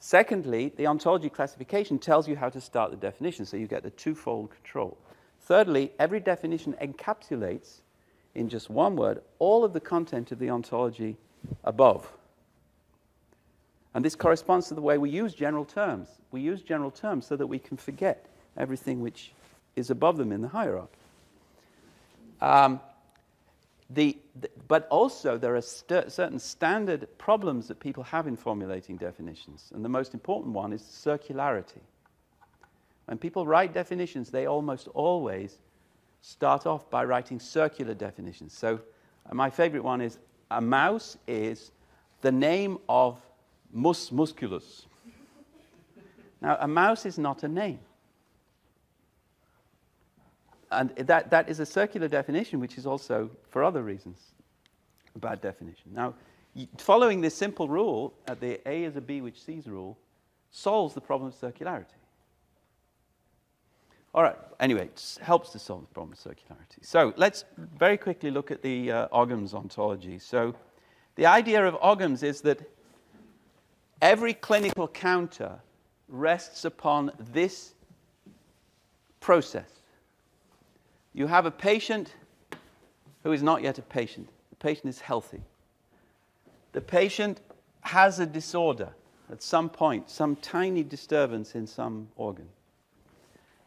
Secondly, the ontology classification tells you how to start the definition, so you get the twofold control. Thirdly, every definition encapsulates, in just one word, all of the content of the ontology above. And this corresponds to the way we use general terms. We use general terms so that we can forget everything which is above them in the hierarchy. But also, there are certain standard problems that people have in formulating definitions. And the most important one is circularity. When people write definitions, they almost always start off by writing circular definitions. So my favorite one is, a mouse is the name of mus musculus. Now, a mouse is not a name. And that is a circular definition, which is also, for other reasons, a bad definition. Now, following this simple rule, the A is a B which C's rule, solves the problem of circularity. All right, anyway, it helps to solve the problem of circularity. So let's very quickly look at the OGMS ontology. So the idea of OGMS is that every clinical counter rests upon this process. You have a patient who is not yet a patient. The patient is healthy. The patient has a disorder at some point, some tiny disturbance in some organ.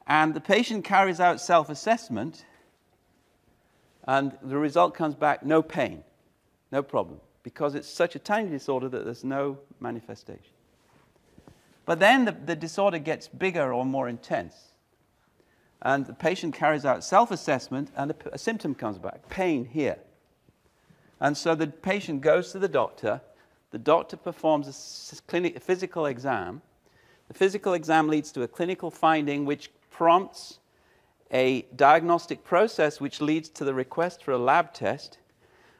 And the patient carries out self-assessment, and the result comes back, no pain, no problem, because it's such a tiny disorder that there's no manifestation. But then the disorder gets bigger or more intense. And the patient carries out self-assessment, and a symptom comes back, pain here. And so the patient goes to the doctor performs a physical exam. The physical exam leads to a clinical finding which prompts a diagnostic process which leads to the request for a lab test,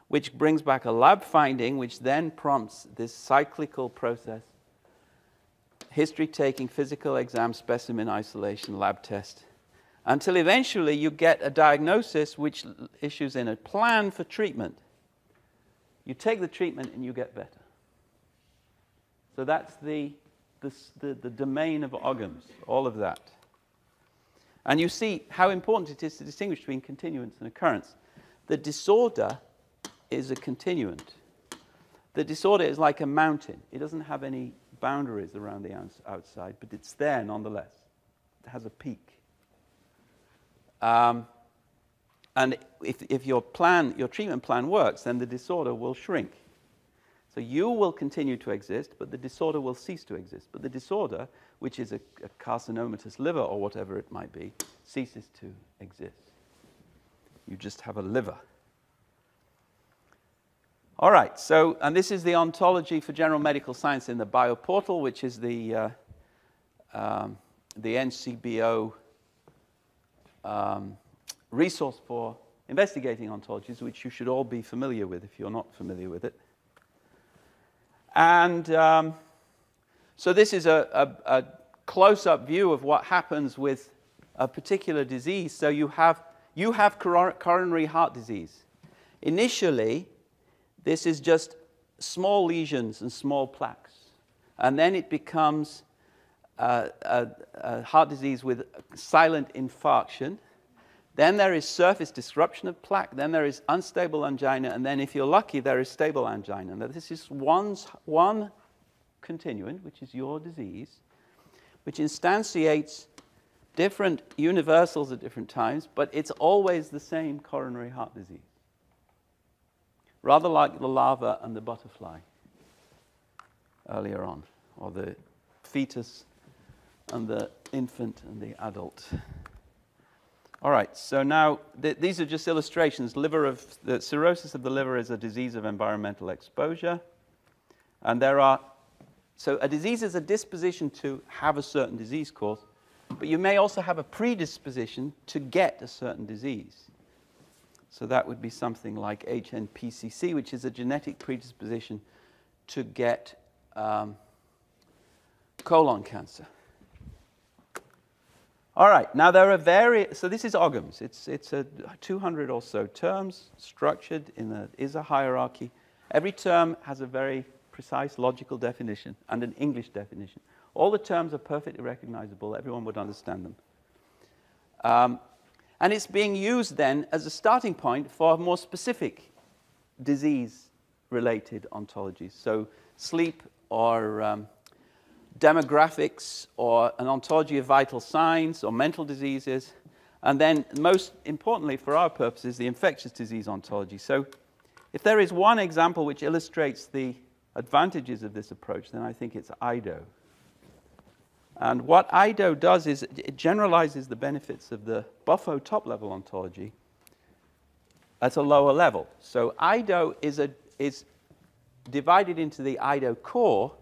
which brings back a lab finding, which then prompts this cyclical process: history taking, physical exam, specimen isolation, lab test, until eventually you get a diagnosis which issues in a plan for treatment. You take the treatment and you get better. So that's the domain of OGMS, all of that. And you see how important it is to distinguish between continuance and occurrence. The disorder is a continuant. The disorder is like a mountain. It doesn't have any boundaries around the outside, but it's there nonetheless. It has a peak. And if your treatment plan works, then the disorder will shrink. So you will continue to exist, but the disorder will cease to exist. But the disorder, which is a carcinomatous liver or whatever it might be, ceases to exist. You just have a liver. All right, so, and this is the ontology for general medical science in the bioportal, which is the NCBO resource for investigating ontologies, which you should all be familiar with if you're not familiar with it. And so this is a close-up view of what happens with a particular disease. So you have coronary heart disease. Initially, this is just small lesions and small plaques. And then it becomes a heart disease with silent infarction. Then there is surface disruption of plaque. Then there is unstable angina. And then, if you're lucky, there is stable angina. Now, this is one continuant, which is your disease, which instantiates different universals at different times, but it's always the same coronary heart disease. Rather like the larva and the butterfly earlier on, or the fetus and the infant and the adult. All right, so now these are just illustrations. The cirrhosis of the liver is a disease of environmental exposure. And so a disease is a disposition to have a certain disease course, but you may also have a predisposition to get a certain disease. So that would be something like HNPCC, which is a genetic predisposition to get colon cancer. All right, now there are so this is OGMS. It's a 200 or so terms structured is a hierarchy. Every term has a very precise logical definition and an English definition. All the terms are perfectly recognizable. Everyone would understand them. And it's being used then as a starting point for more specific disease-related ontologies. So sleep or demographics or an ontology of vital signs or mental diseases. And then most importantly for our purposes, the infectious disease ontology. So if there is one example which illustrates the advantages of this approach, then I think it's IDO. And what IDO does is it generalizes the benefits of the Buffo top-level ontology at a lower level. So IDO is divided into the IDO core,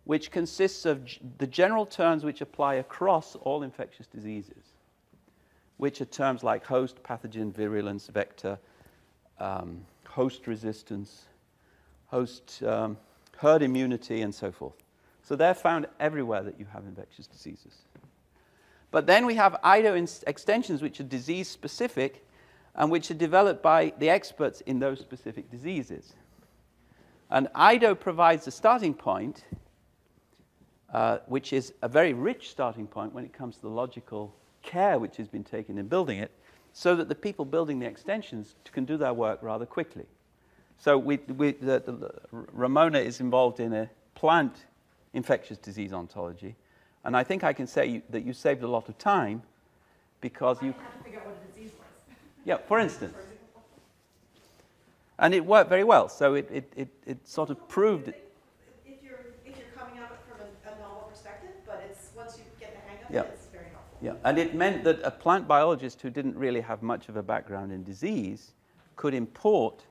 which consists of the general terms which apply across all infectious diseases, which are terms like host, pathogen, virulence, vector, host resistance, host herd immunity, and so forth. So they're found everywhere that you have infectious diseases. But then we have IDO extensions which are disease-specific and which are developed by the experts in those specific diseases. And IDO provides a starting point, which is a very rich starting point when it comes to the logical care which has been taken in building it, so that the people building the extensions can do their work rather quickly. So Ramona is involved in a plant infectious disease ontology, and I think I can say that you saved a lot of time because you had to figure out what a disease was. Yeah, for instance. And it worked very well, so it sort of proved it. If you're coming at it from a novel perspective, but it's once you get the hang of Yeah. it, it's very helpful. Yeah, and it meant that a plant biologist who didn't really have much of a background in disease could import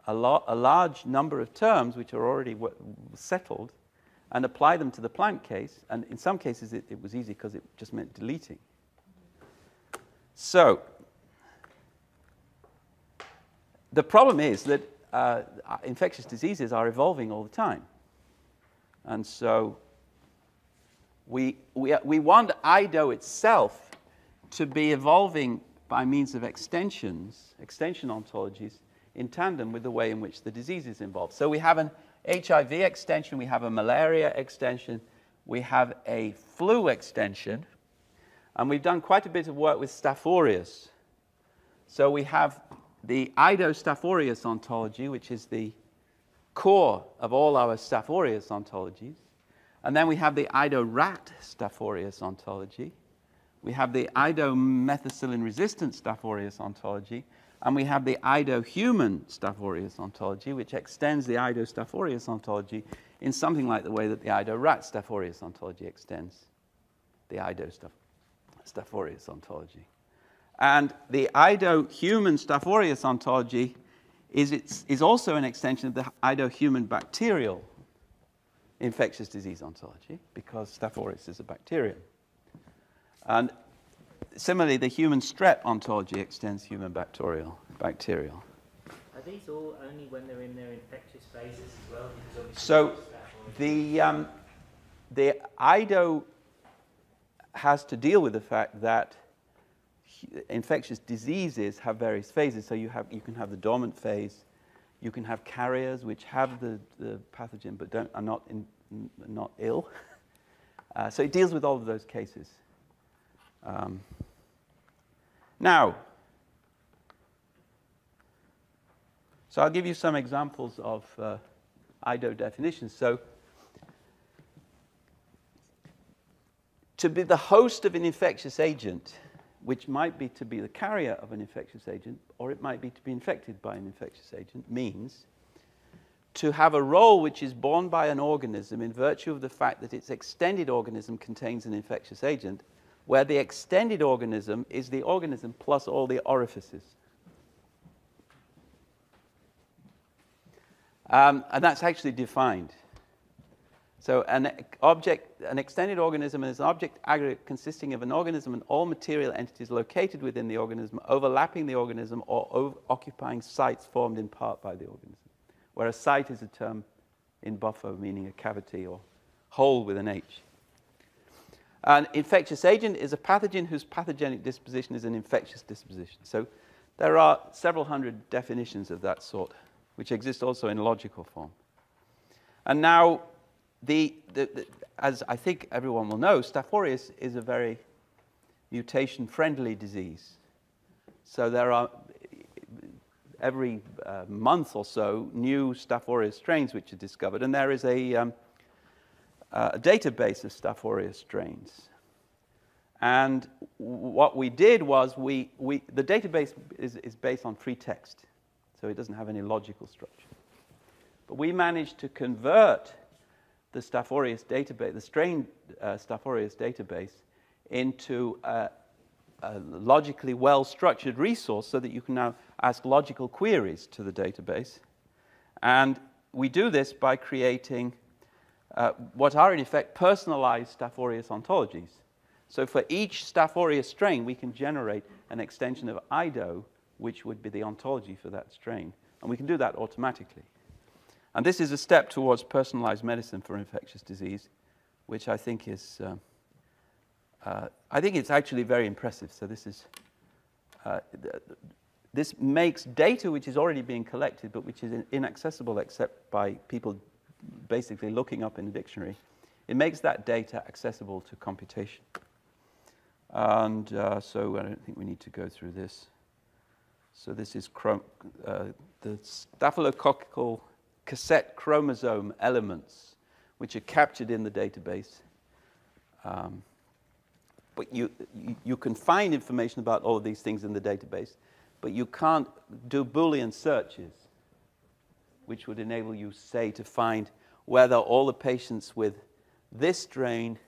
a large number of terms which are already settled and apply them to the plant case. And in some cases, it was easy because it just meant deleting. So the problem is that infectious diseases are evolving all the time. And so we want IDO itself to be evolving by means of extension ontologies, in tandem with the way in which the disease is involved. So we have an HIV extension, we have a malaria extension, we have a flu extension, and we've done quite a bit of work with Staph aureus. So we have the IDO Staph aureus ontology, which is the core of all our Staph aureus ontologies. And then we have the IDO rat Staph aureus ontology. We have the IDO methicillin-resistant Staph aureus ontology. And we have the IDO human Staph aureus ontology, which extends the IDO Staph aureus ontology in something like the way that the IDO rat Staph aureus ontology extends the IDO Staph aureus ontology. And the IDO human Staph aureus ontology is also an extension of the IDO human bacterial infectious disease ontology, because Staph aureus is a bacterium. And similarly, the human strep ontology extends human bacterial. Are these all only when they're in their infectious phases as well? So the IDO has to deal with the fact that infectious diseases have various phases. So you can have the dormant phase, you can have carriers which have the pathogen but are not ill. So it deals with all of those cases. Now, so I'll give you some examples of IDO definitions. So, to be the host of an infectious agent, which might be to be the carrier of an infectious agent, or it might be to be infected by an infectious agent, means to have a role which is borne by an organism in virtue of the fact that its extended organism contains an infectious agent, where the extended organism is the organism plus all the orifices. And that's actually defined. So an extended organism is an object aggregate consisting of an organism and all material entities located within the organism, overlapping the organism, or occupying sites formed in part by the organism. Where a site is a term in Buffo meaning a cavity or hole with an H. An infectious agent is a pathogen whose pathogenic disposition is an infectious disposition. So there are several hundred definitions of that sort, which exist also in logical form. And now, as I think everyone will know, Staph aureus is a very mutation-friendly disease. So there are, every month or so, new Staph aureus strains which are discovered. And there is a database of Staph aureus strains. And what we did was, the database is based on free text, so it doesn't have any logical structure. But we managed to convert the Staph aureus database, the strain Staph aureus database, into a logically well-structured resource so that you can now ask logical queries to the database. And we do this by creating what are, in effect, personalized Staph aureus ontologies. So for each Staph aureus strain, we can generate an extension of IDO, which would be the ontology for that strain. And we can do that automatically. And this is a step towards personalized medicine for infectious disease, which I think is, I think it's actually very impressive. So this is, this makes data which is already being collected, but which is inaccessible except by people basically looking up in the dictionary. It makes that data accessible to computation. And so I don't think we need to go through this. So this is the staphylococcal cassette chromosome elements, which are captured in the database. But you can find information about all of these things in the database, but you can't do Boolean searches, which would enable you, say, to find whether all the patients with this strain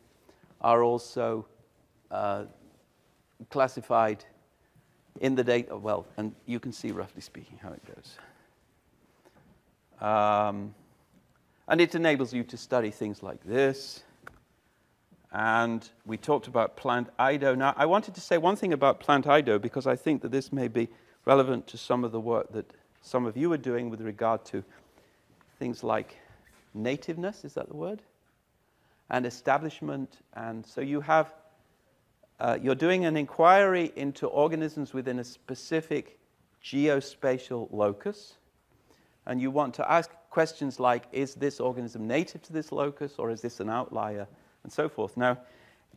are also classified in the data. Well, and you can see, roughly speaking, how it goes. And it enables you to study things like this. And we talked about plant IDO. Now, I wanted to say one thing about plant IDO, because I think that this may be relevant to some of the work that some of you are doing with regard to things like nativeness, is that the word? And establishment. And so you have, you're doing an inquiry into organisms within a specific geospatial locus. And you want to ask questions like, is this organism native to this locus, or is this an outlier, and so forth. Now,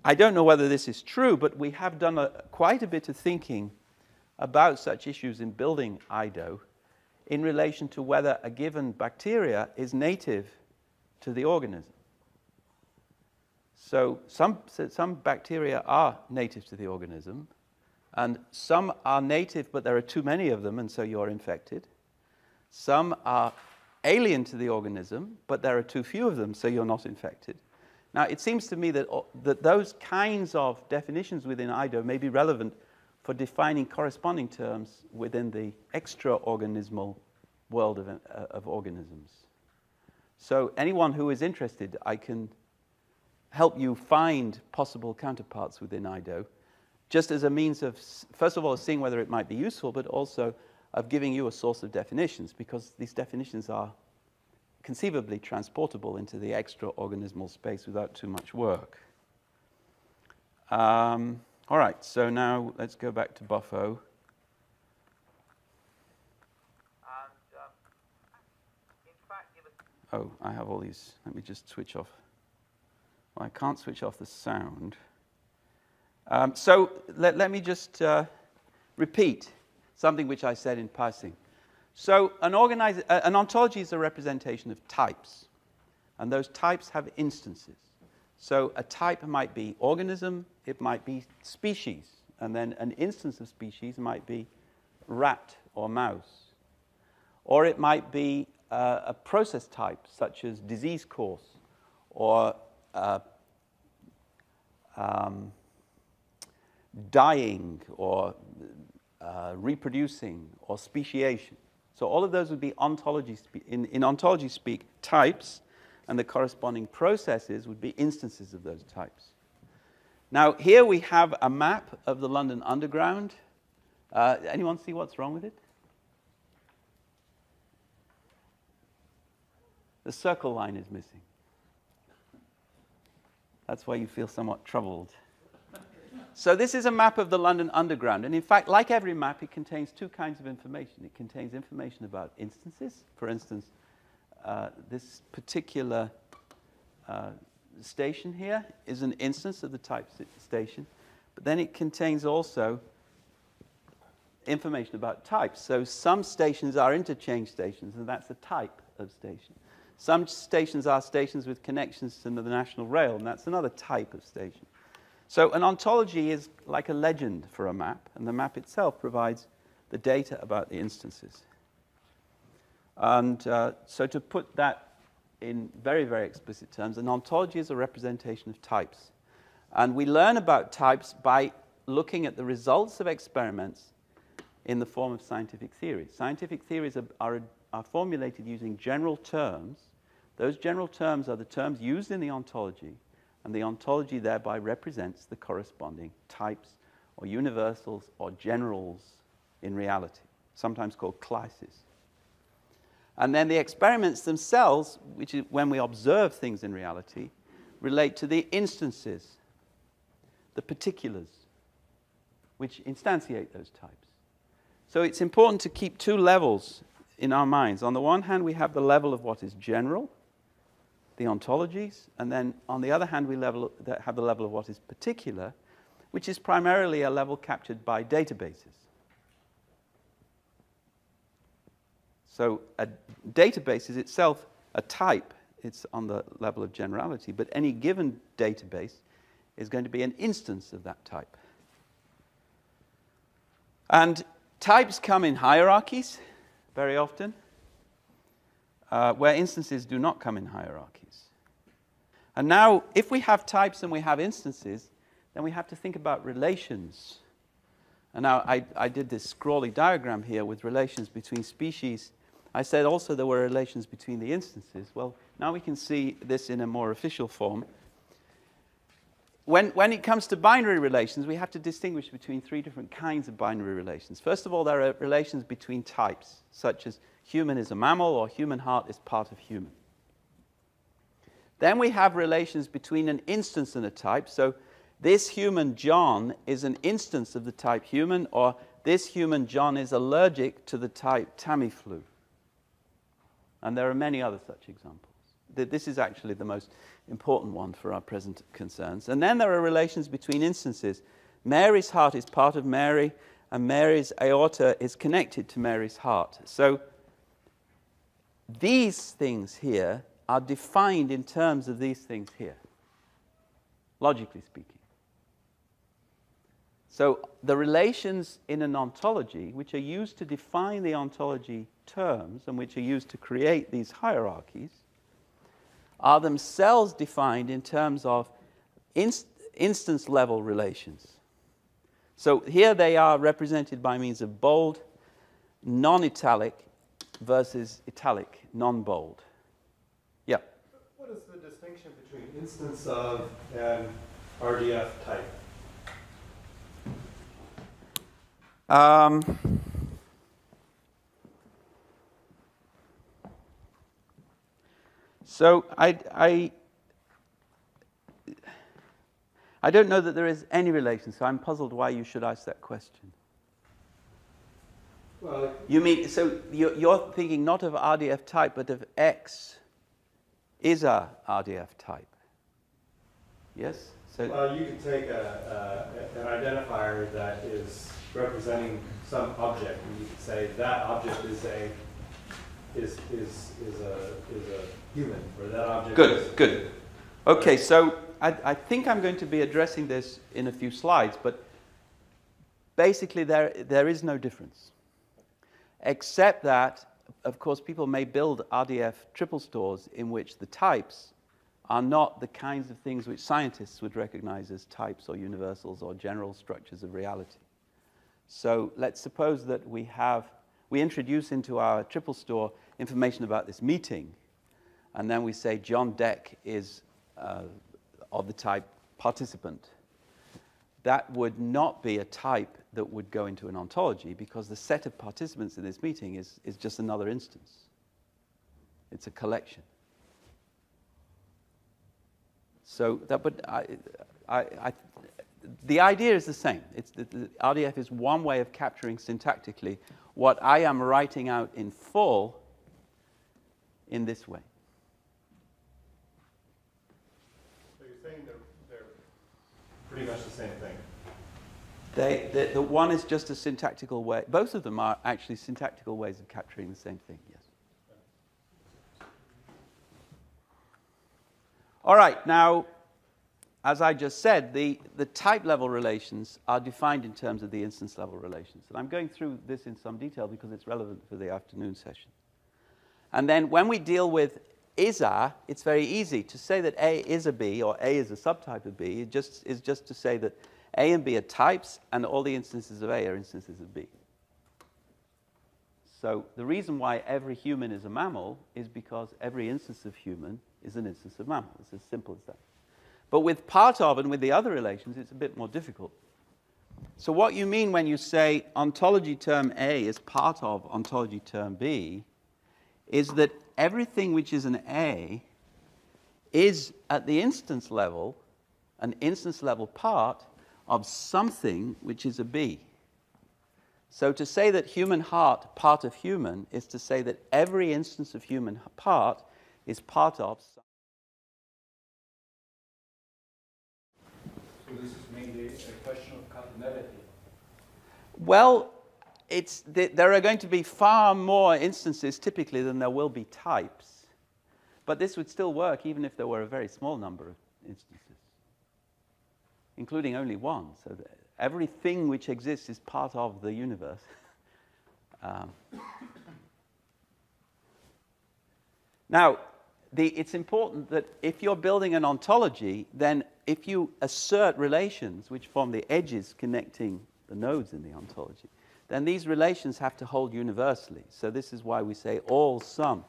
I don't know whether this is true, but we have done quite a bit of thinking about such issues in building IDO in relation to whether a given bacteria is native to the organism. So some bacteria are native to the organism, and some are native, but there are too many of them, and so you're infected. Some are alien to the organism, but there are too few of them, so you're not infected. Now, it seems to me that those kinds of definitions within IDO may be relevant for defining corresponding terms within the extra-organismal world of organisms. So anyone who is interested, I can help you find possible counterparts within IDO, just as a means of, first of all, seeing whether it might be useful, but also of giving you a source of definitions, because these definitions are conceivably transportable into the extra-organismal space without too much work. All right, so now let's go back to Buffo. Oh, I have all these. Let me just switch off. Well, I can't switch off the sound. So let me just repeat something which I said in passing. So an ontology is a representation of types, and those types have instances. So a type might be organism, it might be species, and then an instance of species might be rat or mouse. Or it might be a process type, such as disease course, or dying, or reproducing, or speciation. So all of those would be ontology in ontology speak, types, and the corresponding processes would be instances of those types. Now, here we have a map of the London Underground. Anyone see what's wrong with it? The circle line is missing. That's why you feel somewhat troubled. So this is a map of the London Underground. And in fact, like every map, it contains two kinds of information. It contains information about instances. For instance, this particular station here is an instance of the type station, but then it contains also information about types. So some stations are interchange stations, and that's a type of station. Some stations are stations with connections to the national rail, and that's another type of station. So an ontology is like a legend for a map, and the map itself provides the data about the instances. And so to put that in very, very explicit terms, an ontology is a representation of types. And we learn about types by looking at the results of experiments in the form of scientific theories. Scientific theories are formulated using general terms. Those general terms are the terms used in the ontology, and the ontology thereby represents the corresponding types or universals or generals in reality, sometimes called classes. And then the experiments themselves, which is when we observe things in reality, relate to the instances, the particulars, which instantiate those types. So it's important to keep two levels in our minds. On the one hand, we have the level of what is general, the ontologies, and then on the other hand, we have the level of what is particular, which is primarily a level captured by databases. So a database is itself a type. It's on the level of generality, but any given database is going to be an instance of that type. And types come in hierarchies very often, where instances do not come in hierarchies. And now, if we have types and we have instances, then we have to think about relations. And now I did this scrawly diagram here with relations between species. I said also there were relations between the instances. Well, now we can see this in a more official form. When it comes to binary relations, we have to distinguish between three different kinds of binary relations. First of all, there are relations between types, such as human is a mammal or human heart is part of human. Then we have relations between an instance and a type. So this human John is an instance of the type human, or this human John is allergic to the type Tamiflu. And there are many other such examples. This is actually the most important one for our present concerns. And then there are relations between instances. Mary's heart is part of Mary, and Mary's aorta is connected to Mary's heart. So these things here are defined in terms of these things here, logically speaking. So the relations in an ontology, which are used to define the ontology terms and which are used to create these hierarchies, are themselves defined in terms of instance-level relations. So here they are represented by means of bold, non-italic versus italic, non-bold. Yeah? What is the distinction between instance of and RDF type? So I don't know that there is any relation, so I'm puzzled why you should ask that question. Well, you mean, so you're thinking not of RDF type, but of X is a RDF type. Yes? So well, you could take an identifier that is representing some object, and you could say that object is a human, or that object Good. Okay, so I think I'm going to be addressing this in a few slides, but basically there is no difference. Except that, of course, people may build RDF triple stores in which the types are not the kinds of things which scientists would recognize as types or universals or general structures of reality. So let's suppose that we introduce into our triple store information about this meeting, and then we say John Deck is of the type participant. That would not be a type that would go into an ontology, because the set of participants in this meeting is just another instance. It's a collection. So that, but the idea is the same. The RDF is one way of capturing syntactically what I am writing out in full in this way. So you're saying they're pretty much the same thing? The one is just a syntactical way. Both of them are actually syntactical ways of capturing the same thing, yes. All right, now, as I just said, the type level relations are defined in terms of the instance level relations. And I'm going through this in some detail because it's relevant for the afternoon session. And then when we deal with is-a, it's very easy to say that A is a B or A is a subtype of B. It is just to say that A and B are types and all the instances of A are instances of B. So the reason why every human is a mammal is because every instance of human is an instance of mammal. It's as simple as that. But with part of and with the other relations, it's a bit more difficult. So what you mean when you say ontology term A is part of ontology term B is that everything which is an A is, at the instance level, an instance level part of something which is a B. So to say that human heart, part of human, is to say that every instance of human part is part of something. So this is mainly a question of cardinality. Well, there are going to be far more instances typically than there will be types. But this would still work even if there were a very small number of instances, including only one. So that everything which exists is part of the universe. Now, it's important that if you're building an ontology, then if you assert relations which form the edges connecting the nodes in the ontology, then these relations have to hold universally. So this is why we say all some.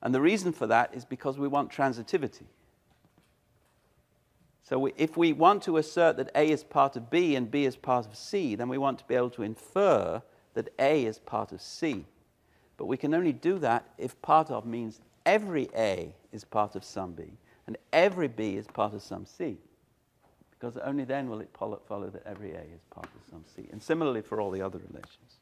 And the reason for that is because we want transitivity. So if we want to assert that A is part of B and B is part of C, then we want to be able to infer that A is part of C. But we can only do that if part of means every A is part of some B and every B is part of some C. Because only then will it follow that every A is part of some C. And similarly for all the other relations.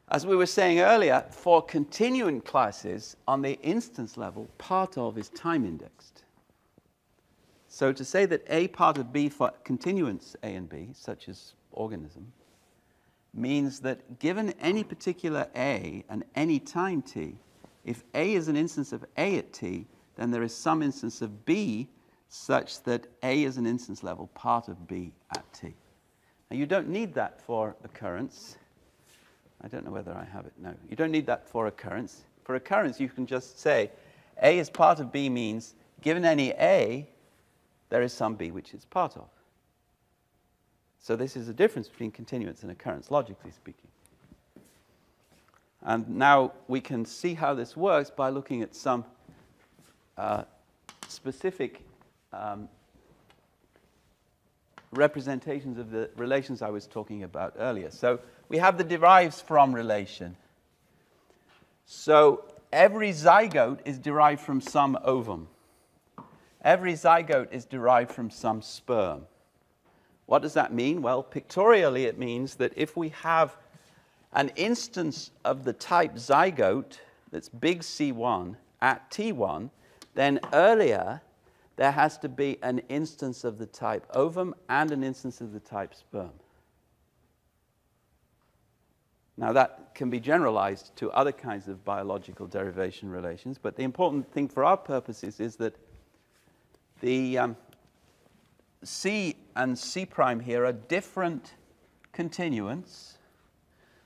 As we were saying earlier, for continuant classes on the instance level, part of is time indexed. So to say that A part of B for continuants A and B, such as organism, means that given any particular A and any time t, if A is an instance of A at t, then there is some instance of B such that A is an instance level part of B at t. Now you don't need that for occurrence. I don't know whether I have it. No, you don't need that for occurrence. For occurrence, you can just say A is part of B means given any A, there is some B which it's part of. So this is the difference between continuance and occurrence, logically speaking. And now we can see how this works by looking at some specific representations of the relations I was talking about earlier. So we have the derives from relation. So every zygote is derived from some ovum. Every zygote is derived from some sperm. What does that mean? Well, pictorially it means that if we have an instance of the type zygote that's big C1 at T1, then earlier there has to be an instance of the type ovum and an instance of the type sperm. Now that can be generalized to other kinds of biological derivation relations, but the important thing for our purposes is that the C and C prime here are different continuants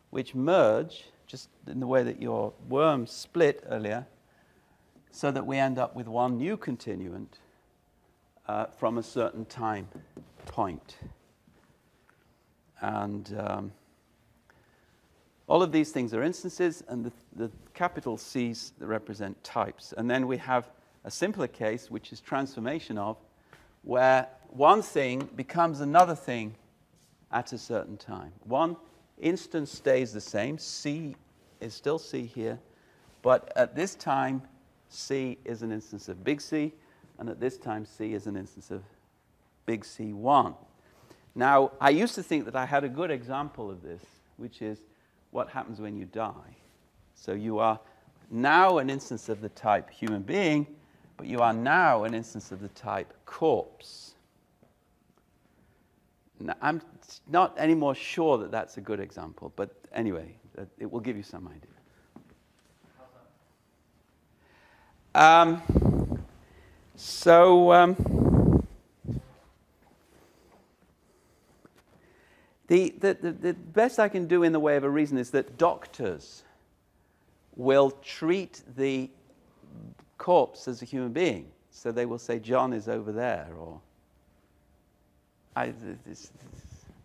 which merge, just in the way that your worm split earlier, so that we end up with one new continuant from a certain time point. And all of these things are instances, and the capital C's represent types. And then we have a simpler case, which is transformation of, where one thing becomes another thing at a certain time. One instance stays the same. C is still C here. But at this time, C is an instance of big C. And at this time, C is an instance of big C1. Now, I used to think that I had a good example of this, which is what happens when you die. So you are now an instance of the type human being, but you are now an instance of the type corpse. Now, I'm not any more sure that that's a good example, but anyway, it will give you some idea. The best I can do in the way of a reason is that doctors will treat the corpse as a human being. So they will say, John is over there, or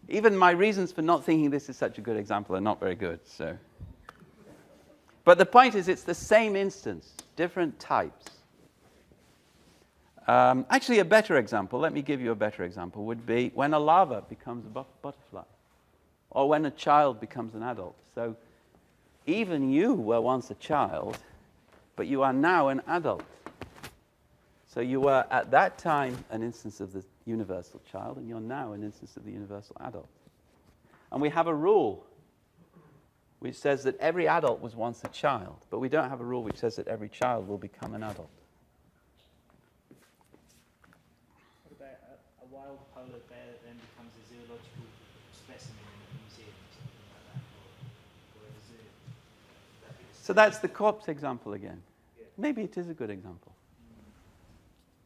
even my reasons for not thinking this is such a good example are not very good. So, but the point is, it's the same instance, different types. Actually, a better example, let me give you a better example, would be when a larva becomes a butterfly, or when a child becomes an adult. So even you were once a child, but you are now an adult. So you were, at that time, an instance of the universal child, and you're now an instance of the universal adult. And we have a rule which says that every adult was once a child, but we don't have a rule which says that every child will become an adult. What about a wild polar bear that then becomes a zoological specimen in a museum or something like that, or a zoo? So that's the corpse example again. Yeah. Maybe it is a good example.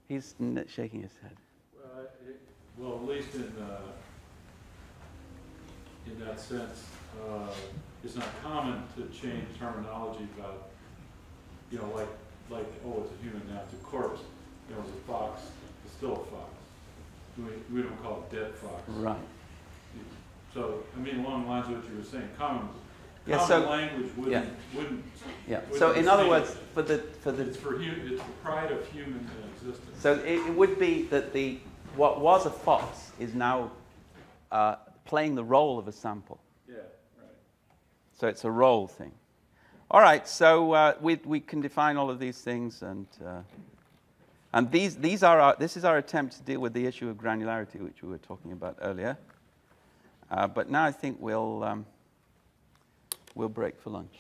He's shaking his head. Well, at least in that sense, it's not common to change terminology about, like oh, it's a human, now it's a corpse. It's a fox, it's still a fox. We don't call it dead fox. Right. So, I mean, along the lines of what you were saying, common language wouldn't. Yeah. Wouldn't so, in other words, it's the pride of human existence. So it would be that what was a fox is now playing the role of a sample. Yeah. Right. So it's a role thing. All right. So we can define all of these things, and this is our attempt to deal with the issue of granularity, which we were talking about earlier. But now I think we'll break for lunch.